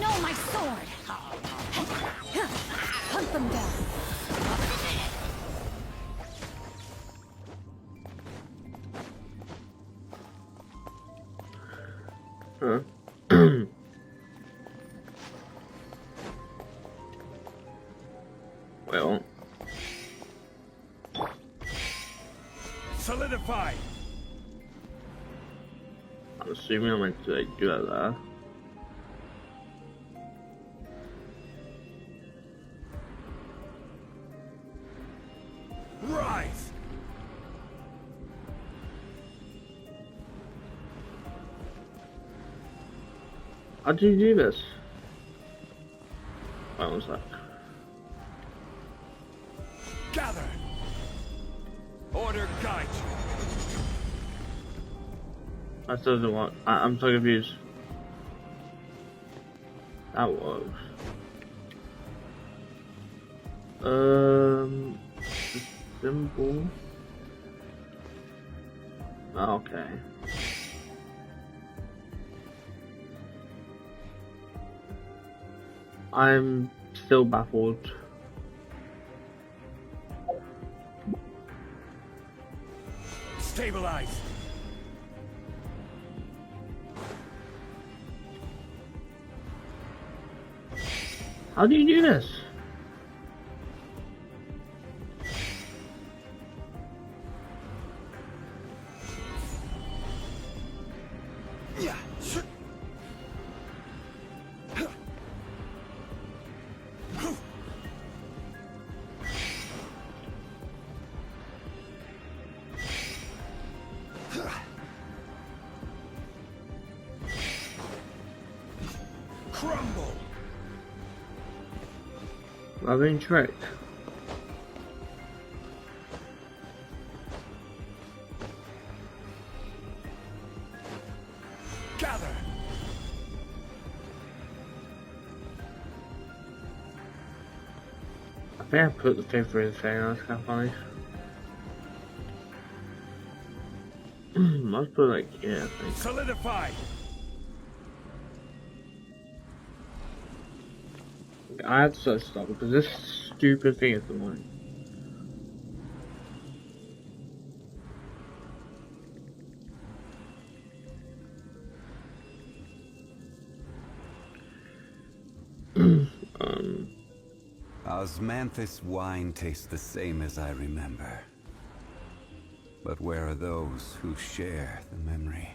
No, my sword! Hunt them down. Huh? Well, Solidify! I'm assuming I'm meant to like, do that there. Rise! How do you do this? Wait one sec. Gather! Order guide you. I still don't want. I'm so confused. That works. Symbol. Okay. I'm still baffled. Stabilize! How do you do this? Yeah. Crumble! I've been tricked. Gather! I think I put the thing through the thing, that's kind of funny. Must put like, yeah, I think. Solidify! I had to stop because this stupid thing is annoying. Osmanthus wine tastes the same as I remember. But where are those who share the memory?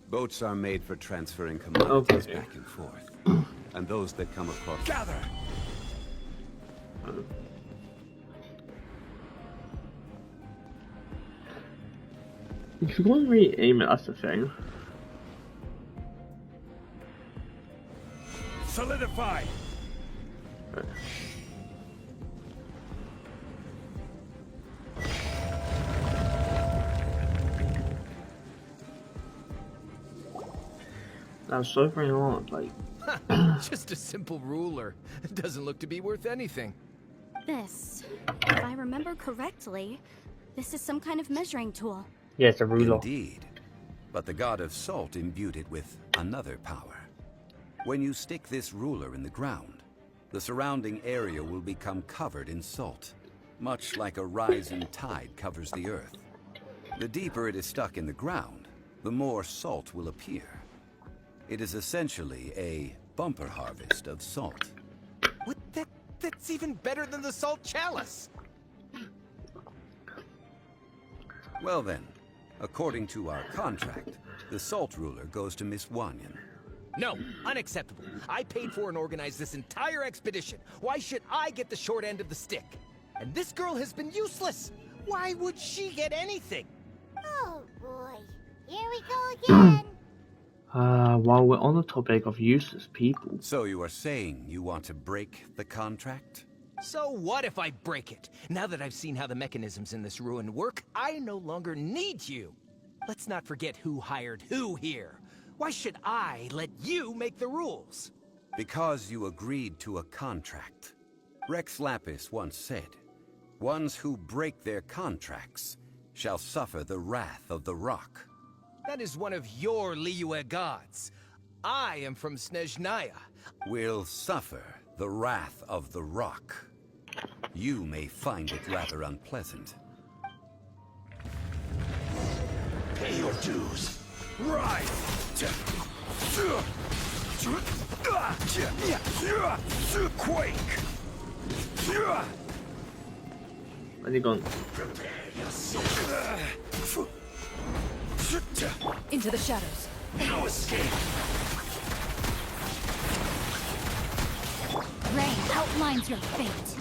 Boats are made for transferring commodities back and forth. And those that come across... Gather! If you want to really aim it, that's the thing. Solidify! That's so very hard, like. Just a simple ruler. It doesn't look to be worth anything. This, if I remember correctly, this is some kind of measuring tool. Yeah, it's a ruler. Indeed. But the god of salt imbued it with another power. When you stick this ruler in the ground, the surrounding area will become covered in salt, much like a rising tide covers the earth. The deeper it is stuck in the ground, the more salt will appear. It is essentially a bumper harvest of salt. What? That's even better than the salt chalice! Well then, according to our contract, the salt ruler goes to Miss Wanyan. No, unacceptable. I paid for and organized this entire expedition. Why should I get the short end of the stick? And this girl has been useless. Why would she get anything? Oh boy, here we go again. While we're on the topic of useless people. So you are saying you want to break the contract? So what if I break it? Now that I've seen how the mechanisms in this ruin work, I no longer need you. Let's not forget who hired who here. Why should I let you make the rules? Because you agreed to a contract. Rex Lapis once said, "Ones who break their contracts shall suffer the wrath of the rock." That is one of your Liyue gods. I am from Snezhnaya. Will suffer the wrath of the rock. You may find it rather unpleasant. Pay your dues. Right! Quake! Where's he gone? Into the shadows. No escape! Rain outlines your fate.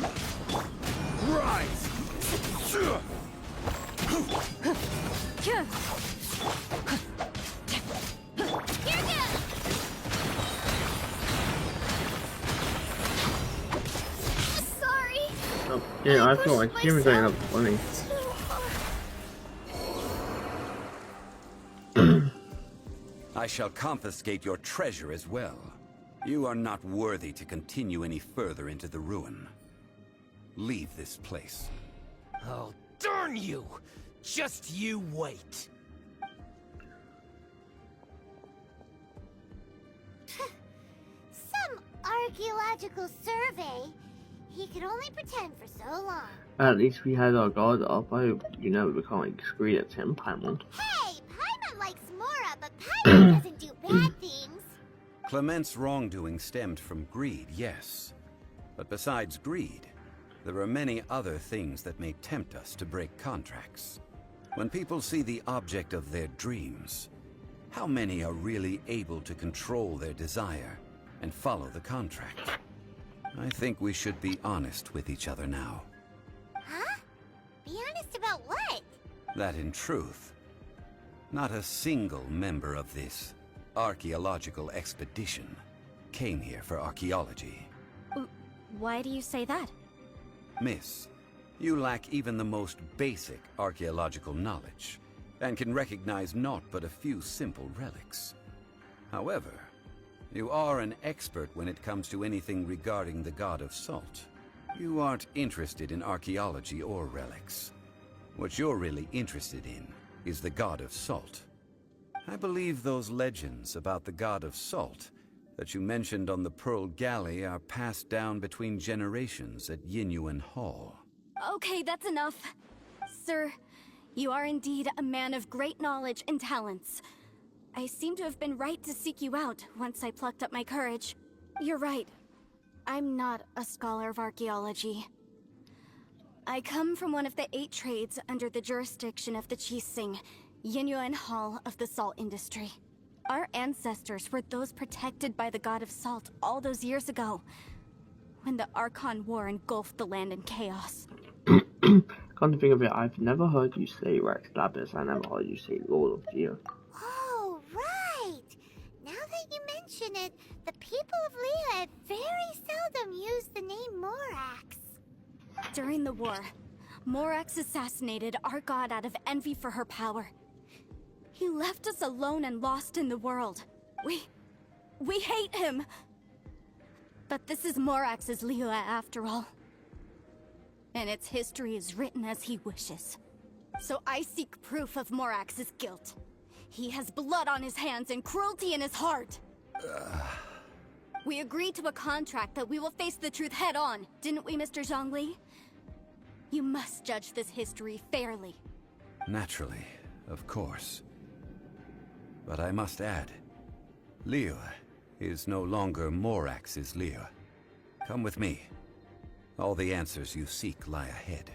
Rise! Sorry. Oh, yeah, I thought I was going up funny. I shall confiscate your treasure as well. You are not worthy to continue any further into the ruin. Leave this place. Oh, darn you! Just you wait. Some archaeological survey. He could only pretend for so long. At least we had our guard up. I hope you know we can't like screw that Paimon. Hey, Paimon likes Mora, but Paimon doesn't do bad things. Clement's wrongdoing stemmed from greed, yes. But besides greed, there are many other things that may tempt us to break contracts. When people see the object of their dreams, how many are really able to control their desire and follow the contract? I think we should be honest with each other now. Huh? Be honest about what? That in truth, not a single member of this archaeological expedition came here for archaeology. Why do you say that? Miss, you lack even the most basic archaeological knowledge, and can recognize naught but a few simple relics. However, you are an expert when it comes to anything regarding the god of salt. You aren't interested in archaeology or relics. What you're really interested in is the god of salt. I believe those legends about the god of salt that you mentioned on the Pearl Galley are passed down between generations at Yinyuan Hall. Okay, that's enough. Sir, you are indeed a man of great knowledge and talents. I seem to have been right to seek you out once I plucked up my courage. You're right. I'm not a scholar of archaeology. I come from one of the 8 trades under the jurisdiction of the Chising, Yinyuan Hall of the salt industry. Our ancestors were those protected by the god of salt all those years ago, when the Archon War engulfed the land in chaos. Come to think of it, I've never heard you say Rex Lapis. I never heard you say Lord of Geo. Oh, right! Now that you mention it, the people of Leah very seldom use the name Morax. During the war, Morax assassinated our god out of envy for her power. He left us alone and lost in the world. We hate him! But this is Morax's Leah after all. And its history is written as he wishes. So I seek proof of Morax's guilt. He has blood on his hands and cruelty in his heart. We agreed to a contract that we will face the truth head on, didn't we, Mr. Zhongli? You must judge this history fairly. Naturally, of course. But I must add, Leah is no longer Morax's Leah. Come with me. All the answers you seek lie ahead.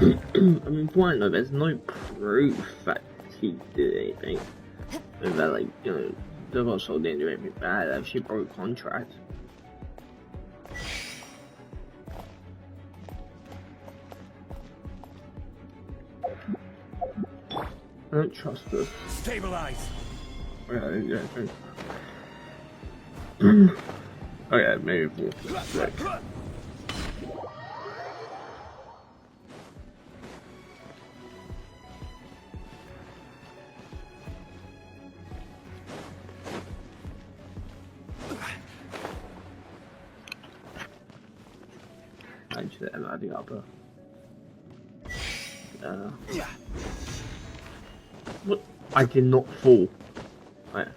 I mean, point though, there's no proof that he did anything. And that, like, you know, the Russell didn't do anything bad. That she broke contract. I don't trust this. Stabilize! Okay, okay, maybe we'll switch. Actually, I'm not the upper. What? I did not fall. Oh, yeah.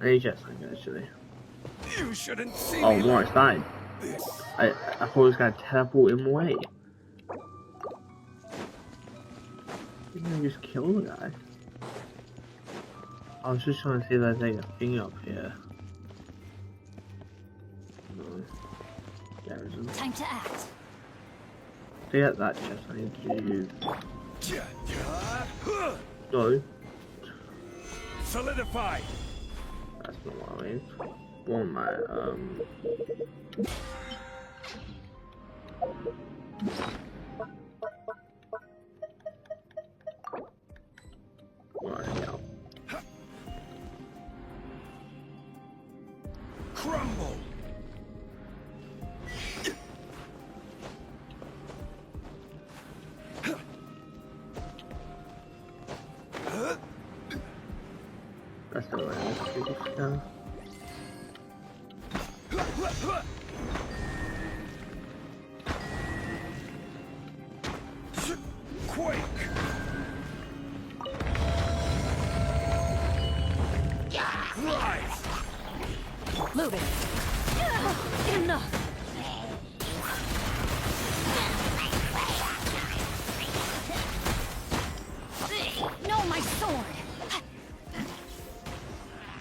Any chest actually. You shouldn't see Oh, me Morris died. I thought it was gonna teleport him away. Didn't I just kill the guy? I was just trying to see if there's like a thing up here. No. There isn't. Time to act. To get that chest, I need to. No, Solidify! that's not what I mean. One my Right, yeah. Crumble! That's the way I do this stuff. Quake! Rise! Move it. Enough. No, my sword.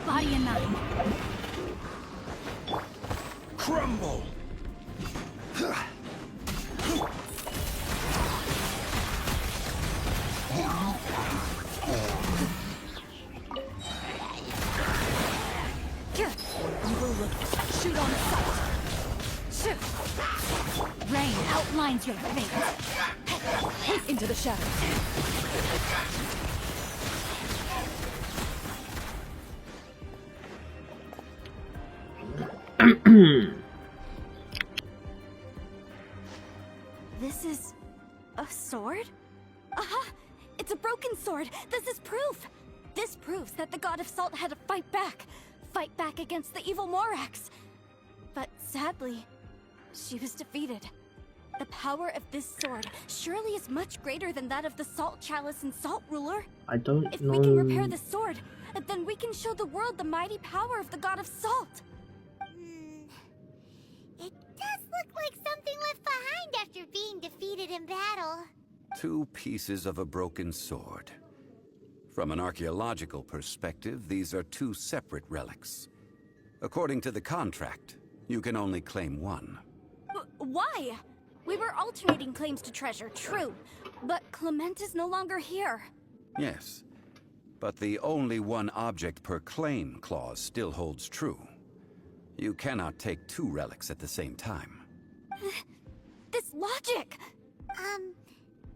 Body and mind. Crumble! Shoot on sight. Shoot. Rain outlines your fate. Into the shadows. This is a sword? Aha! It's a broken sword! This is proof! This proves that the god of salt had to fight back. Fight back against the evil Morax. But sadly, she was defeated. The power of this sword surely is much greater than that of the Salt Chalice and Salt Ruler. I don't If know. we can repair the sword, then we can show the world the mighty power of the god of salt. It does look like something left behind after being defeated in battle. 2 pieces of a broken sword. From an archaeological perspective, these are 2 separate relics. According to the contract, you can only claim one. Why? We were alternating claims to treasure, true. But Clement is no longer here. Yes, but the only one object per claim clause still holds true. You cannot take 2 relics at the same time. This logic!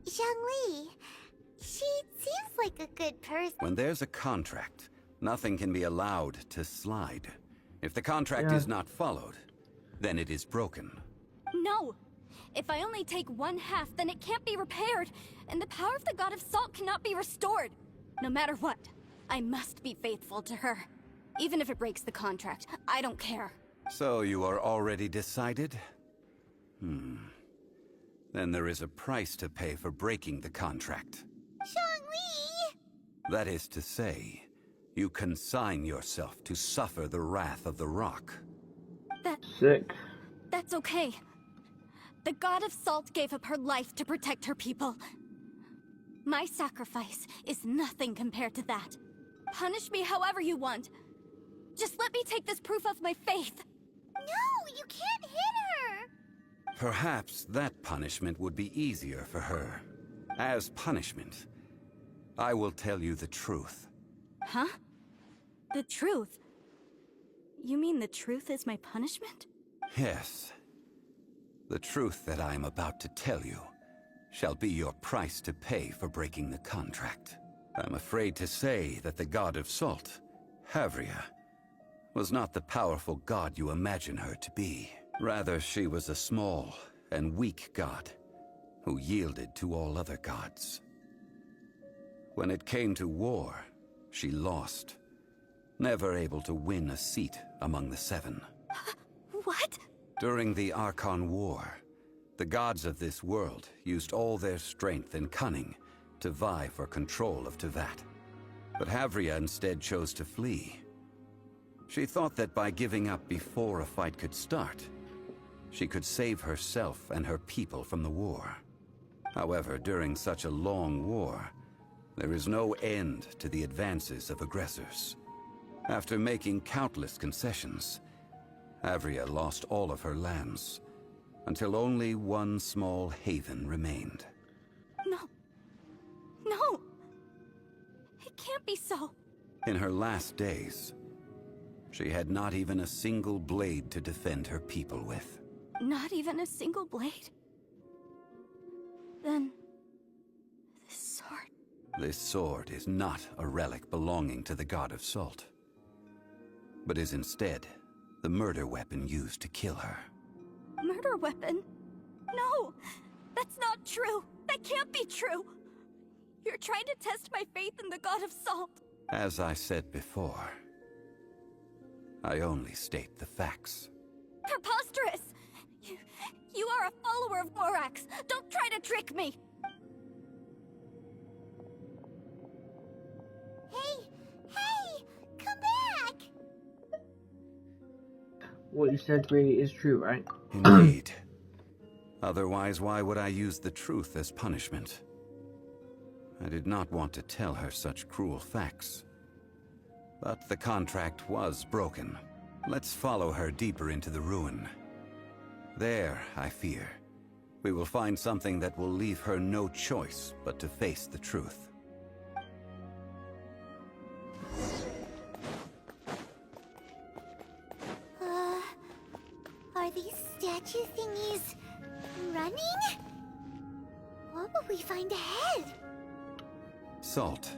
Zhongli, she seems like a good person. When there's a contract, nothing can be allowed to slide. If the contract is not followed, then it is broken. No! If I only take 1/2, then it can't be repaired, and the power of the God of Salt cannot be restored. No matter what, I must be faithful to her. Even if it breaks the contract, I don't care. So you are already decided? Then there is a price to pay for breaking the contract. Zhongli! That is to say, you consign yourself to suffer the wrath of the rock. Sick. That's okay. The God of Salt gave up her life to protect her people. My sacrifice is nothing compared to that. Punish me however you want. Just let me take this proof of my faith. No, you can't hit her! Perhaps that punishment would be easier for her. As punishment, I will tell you the truth. Huh? The truth? You mean the truth is my punishment? Yes. The truth that I am about to tell you shall be your price to pay for breaking the contract. I'm afraid to say that the God of Salt, Havria, was not the powerful god you imagine her to be. Rather, she was a small and weak god who yielded to all other gods. When it came to war, she lost, never able to win a seat among the 7. What? During the Archon War, the gods of this world used all their strength and cunning to vie for control of Tevat. But Havria instead chose to flee. She thought that by giving up before a fight could start, she could save herself and her people from the war. However, during such a long war, there is no end to the advances of aggressors. After making countless concessions, Havria lost all of her lands, until only one small haven remained. No. No! It can't be so. In her last days, she had not even a single blade to defend her people with. Not even a single blade? Then... this sword... This sword is not a relic belonging to the God of Salt, but is instead the murder weapon used to kill her. Murder weapon? No! That's not true! That can't be true! You're trying to test my faith in the God of Salt! As I said before, I only state the facts. Preposterous! You are a follower of Morax! Don't try to trick me! Hey! Come back! What you said really is true, right? Indeed. Otherwise, why would I use the truth as punishment? I did not want to tell her such cruel facts. But the contract was broken. Let's follow her deeper into the ruin. There, I fear, we will find something that will leave her no choice but to face the truth. Are these statue thingies running? What will we find ahead? Salt.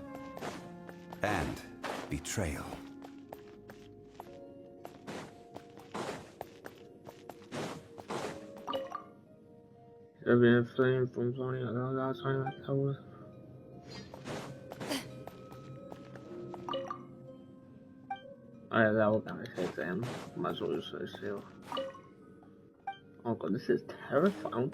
And betrayal. There been a flame from Sony outside that tower. Oh yeah, that will kind of save them. Might as well just say seal. Oh god, this is terrifying.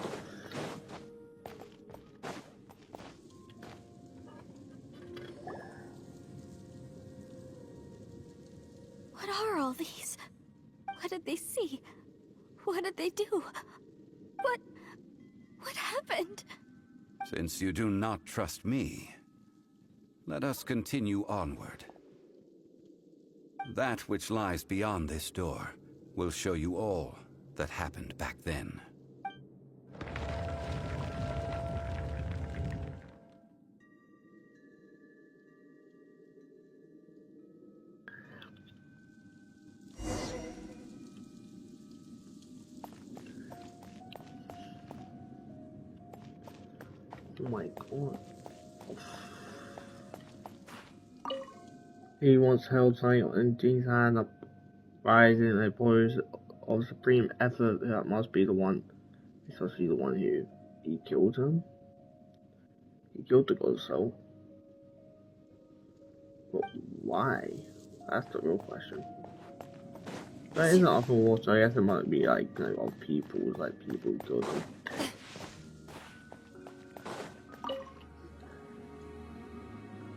What are all these? What did they see? What did they do? What happened? Since you do not trust me, let us continue onward. That which lies beyond this door will show you all that happened back then. Oh my god. He once held sight in Jin's hand, rising a pose of supreme effort. That must be the one. This must be the one who he killed him. He killed the god's soul. But why? That's the real question. That isn't upper water. I guess it might be like, you know, of people, like people who killed him.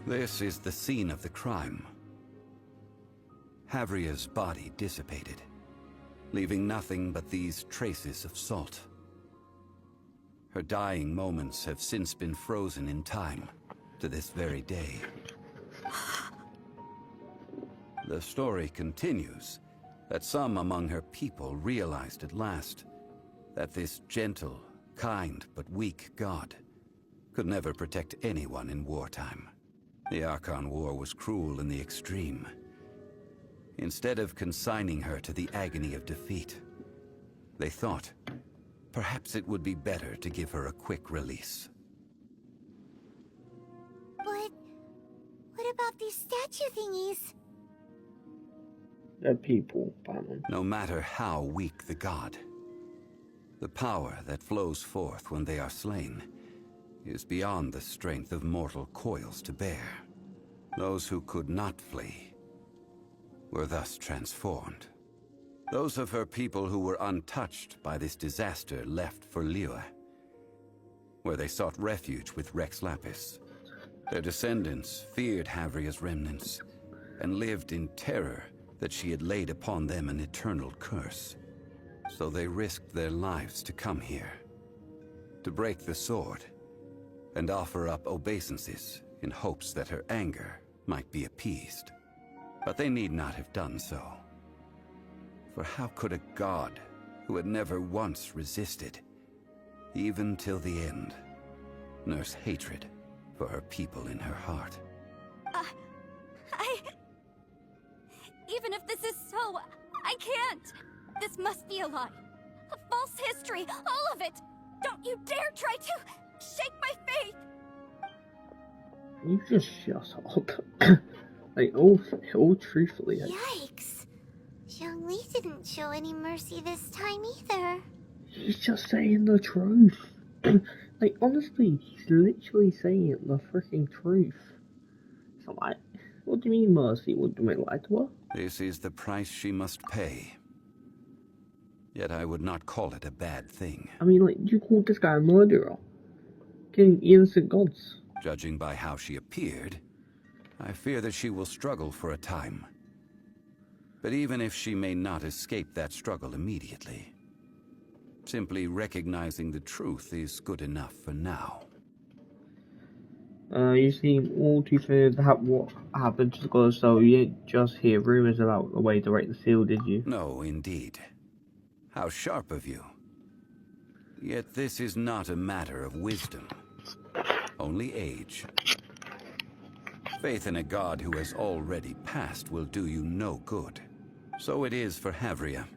This is the scene of the crime. Havria's body dissipated, leaving nothing but these traces of salt. Her dying moments have since been frozen in time to this very day. The story continues that some among her people realized at last that this gentle, kind, but weak god could never protect anyone in wartime. The Archon War was cruel in the extreme. Instead of consigning her to the agony of defeat, they thought perhaps it would be better to give her a quick release. But what about these statue thingies? They're people, Batman. No matter how weak the god, the power that flows forth when they are slain is beyond the strength of mortal coils to bear. Those who could not flee were thus transformed. Those of her people who were untouched by this disaster left for Liyue, where they sought refuge with Rex Lapis. Their descendants feared Havria's remnants and lived in terror that she had laid upon them an eternal curse. So they risked their lives to come here, to break the sword, and offer up obeisances in hopes that her anger might be appeased. But they need not have done so. For how could a god who had never once resisted, even till the end, nurse hatred for her people in her heart? Even if this is so, I can't! This must be a lie. A false history, all of it! Don't you dare try to shake my faith! You just shut up. Like, all truthfully. Yikes. Zhongli didn't show any mercy this time either. He's just saying the truth. Like, honestly, he's literally saying the freaking truth. So, like, what do you mean mercy? What, do we lie to her? This is the price she must pay. Yet I would not call it a bad thing. I mean, like, you called this guy a murderer. Killing innocent gods. Judging by how she appeared, I fear that she will struggle for a time. But even if she may not escape that struggle immediately, simply recognizing the truth is good enough for now. You seem all too familiar with what happened to the gods, so you didn't just hear rumors about the way to break the seal, did you? No, indeed. How sharp of you. Yet this is not a matter of wisdom, only age. Faith in a god who has already passed will do you no good. So it is for Havria.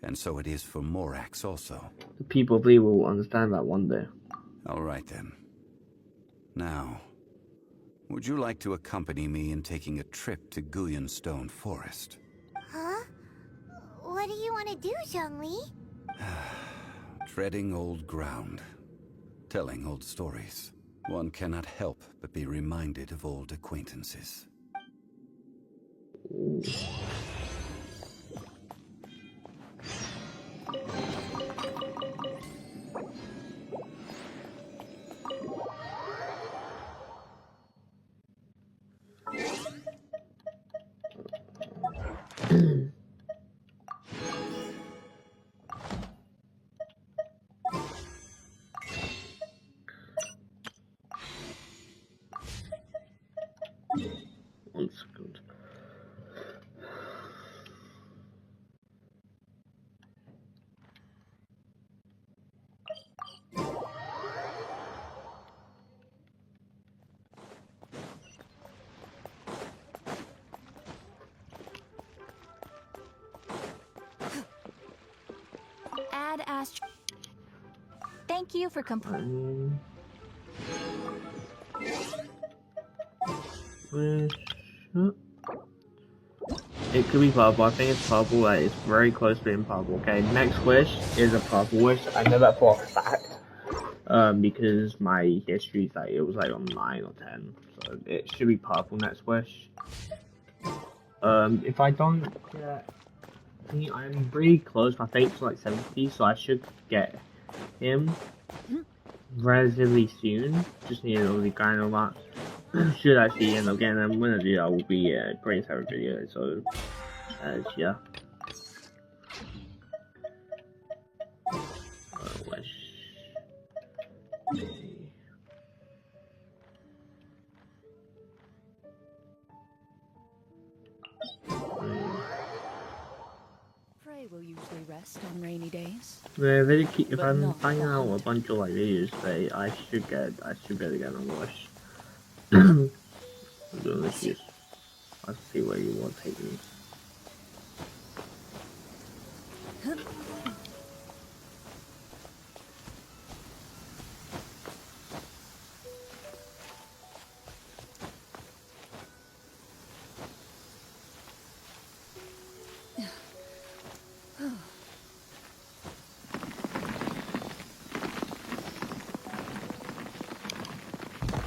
And so it is for Morax also. The people of Liyue will understand that one day. All right then. Now, would you like to accompany me in taking a trip to Guyonstone Forest? Huh? What do you want to do, Zhongli? Treading old ground, telling old stories. One cannot help but be reminded of old acquaintances. Ooh. One second. Add Astro. Thank you for it could be purple. I think it's purple. Like, it's very close to being purple. Okay, next wish is a purple wish. I know that for a fact. Because my history like it was like on 9 or 10, so it should be purple next wish. If I don't get, I'm pretty close. My fate's like 70, so I should get him relatively soon. Just need to really grind a lot. Should actually end up getting them. When I do, I will be a great every video. So, yeah. Wish. Frey will usually rest on rainy days. Yeah, if I'm finding out a bunch of like videos today, I should be able to get on wish. I'm doing this use. Let's see where you want to take me.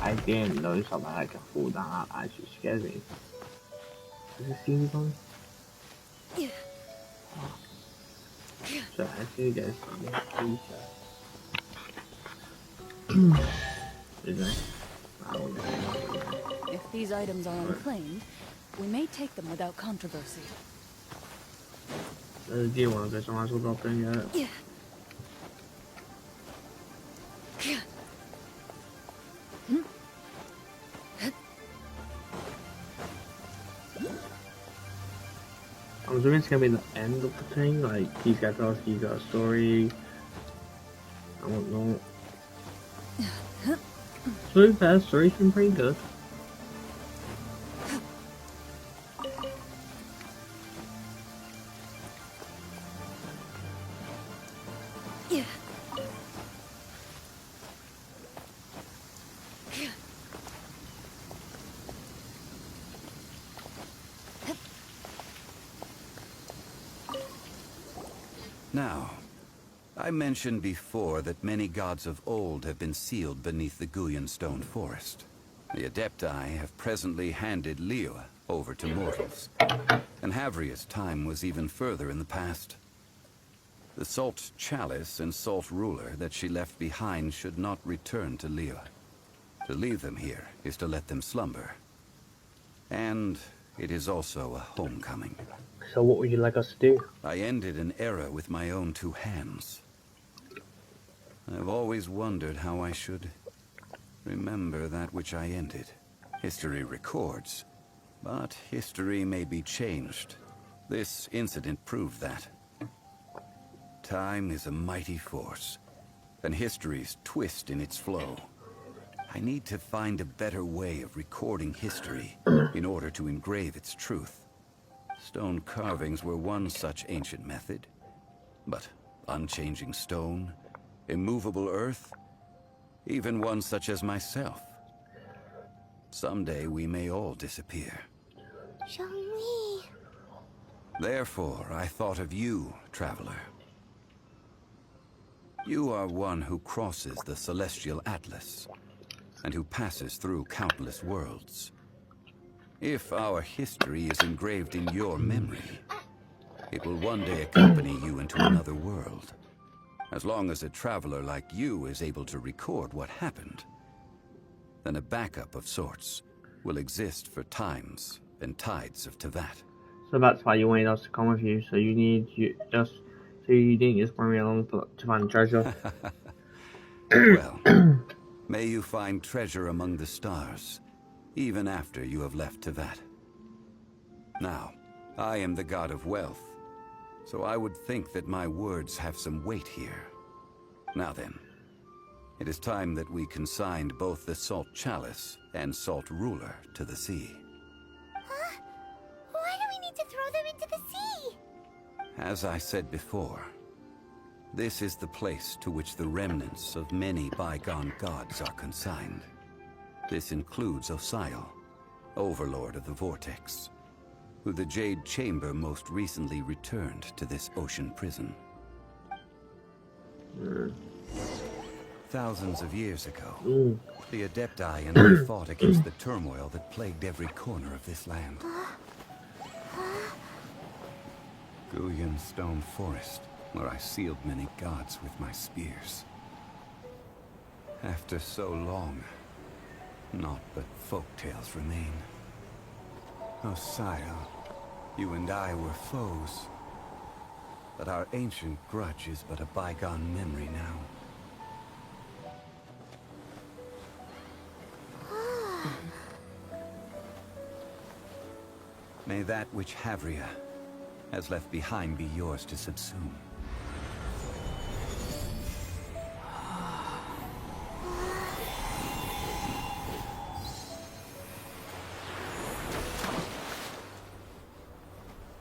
I didn't know something like a fall down. That actually scares me. Does it see me going? Yeah. So I see guys on Is it? If these items are unclaimed, we may take them without controversy. Do you want to go somewhere else up in yet? Yeah. I'm assuming it's gonna be the end of the thing, like he's got to he's got a story. I don't know. So far, story's been pretty good. Yeah. Now, I mentioned before that many gods of old have been sealed beneath the Guyan stone forest. The Adepti have presently handed Liyue over to mortals, and Havria's time was even further in the past. The Salt Chalice and Salt Ruler that she left behind should not return to Liyue. To leave them here is to let them slumber. And it is also a homecoming. So what would you like us to do? I ended an era with my own 2 hands. I've always wondered how I should remember that which I ended. History records, but history may be changed. This incident proved that. Time is a mighty force, and history's twist in its flow. I need to find a better way of recording history in order to engrave its truth. Stone carvings were one such ancient method, but unchanging stone, immovable earth, even one such as myself. Someday we may all disappear. Zhongli. Therefore, I thought of you, traveler. You are one who crosses the celestial atlas, and who passes through countless worlds. If our history is engraved in your memory, it will one day accompany you into another world. As long as a traveler like you is able to record what happened, then a backup of sorts will exist for times and tides of Teyvat. So that's why you wanted us to come with you. So you didn't just bring me along to find treasure. Well, may you find treasure among the stars, even after you have left Teyvat. Now, I am the god of wealth, so I would think that my words have some weight here. Now then, it is time that we consigned both the Salt Chalice and Salt Ruler to the sea. Huh? Why do we need to throw them into the sea? As I said before, This is the place to which the remnants of many bygone gods are consigned. This includes Osial, Overlord of the Vortex, who the Jade Chamber most recently returned to this ocean prison. Thousands of years ago, the Adepti and I fought against the turmoil that plagued every corner of this land. Guyan Stone Forest, where I sealed many gods with my spears. After so long, naught but folktales remain. Osial, you and I were foes, but our ancient grudge is but a bygone memory now. May that which Havria has left behind be yours to subsume.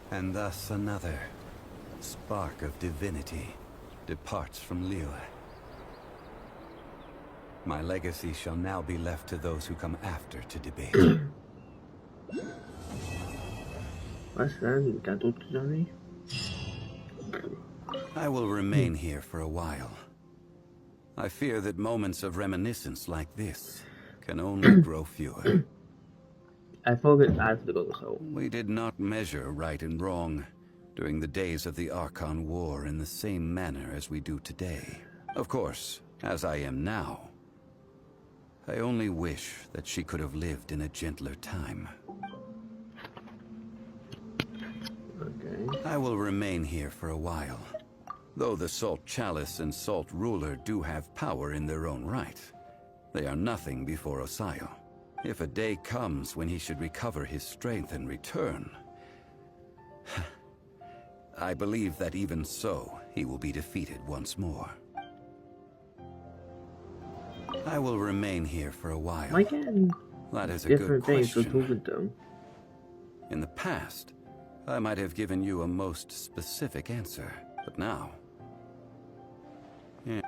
And thus another spark of divinity departs from Liyue. My legacy shall now be left to those who come after to debate. I will remain here for a while. I fear that moments of reminiscence like this can only grow fewer. I forget I have to go, so. We did not measure right and wrong during the days of the Archon War in the same manner as we do today. Of course, as I am now, I only wish that she could have lived in a gentler time. Okay. I will remain here for a while. Though the Salt Chalice and Salt Ruler do have power in their own right, they are nothing before Osial. If a day comes when he should recover his strength and return, I believe that even so, he will be defeated once more. I will remain here for a while. Why can't That is a good different things for question. talking to them? In the past, I might have given you a most specific answer, but now...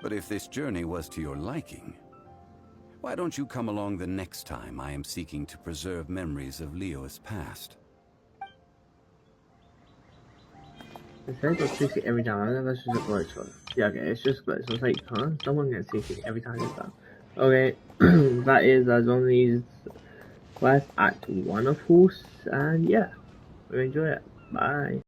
But if this journey was to your liking, why don't you come along the next time I am seeking to preserve memories of Liyue's past? It says I'll take it every time. I think that's just a glitch. So. Yeah, okay, it's just a glitch. So it's like, huh? Someone gets take it every time it's done. Okay, that is zhongli's quest Act 1 of course. And yeah, we enjoy it. Bye.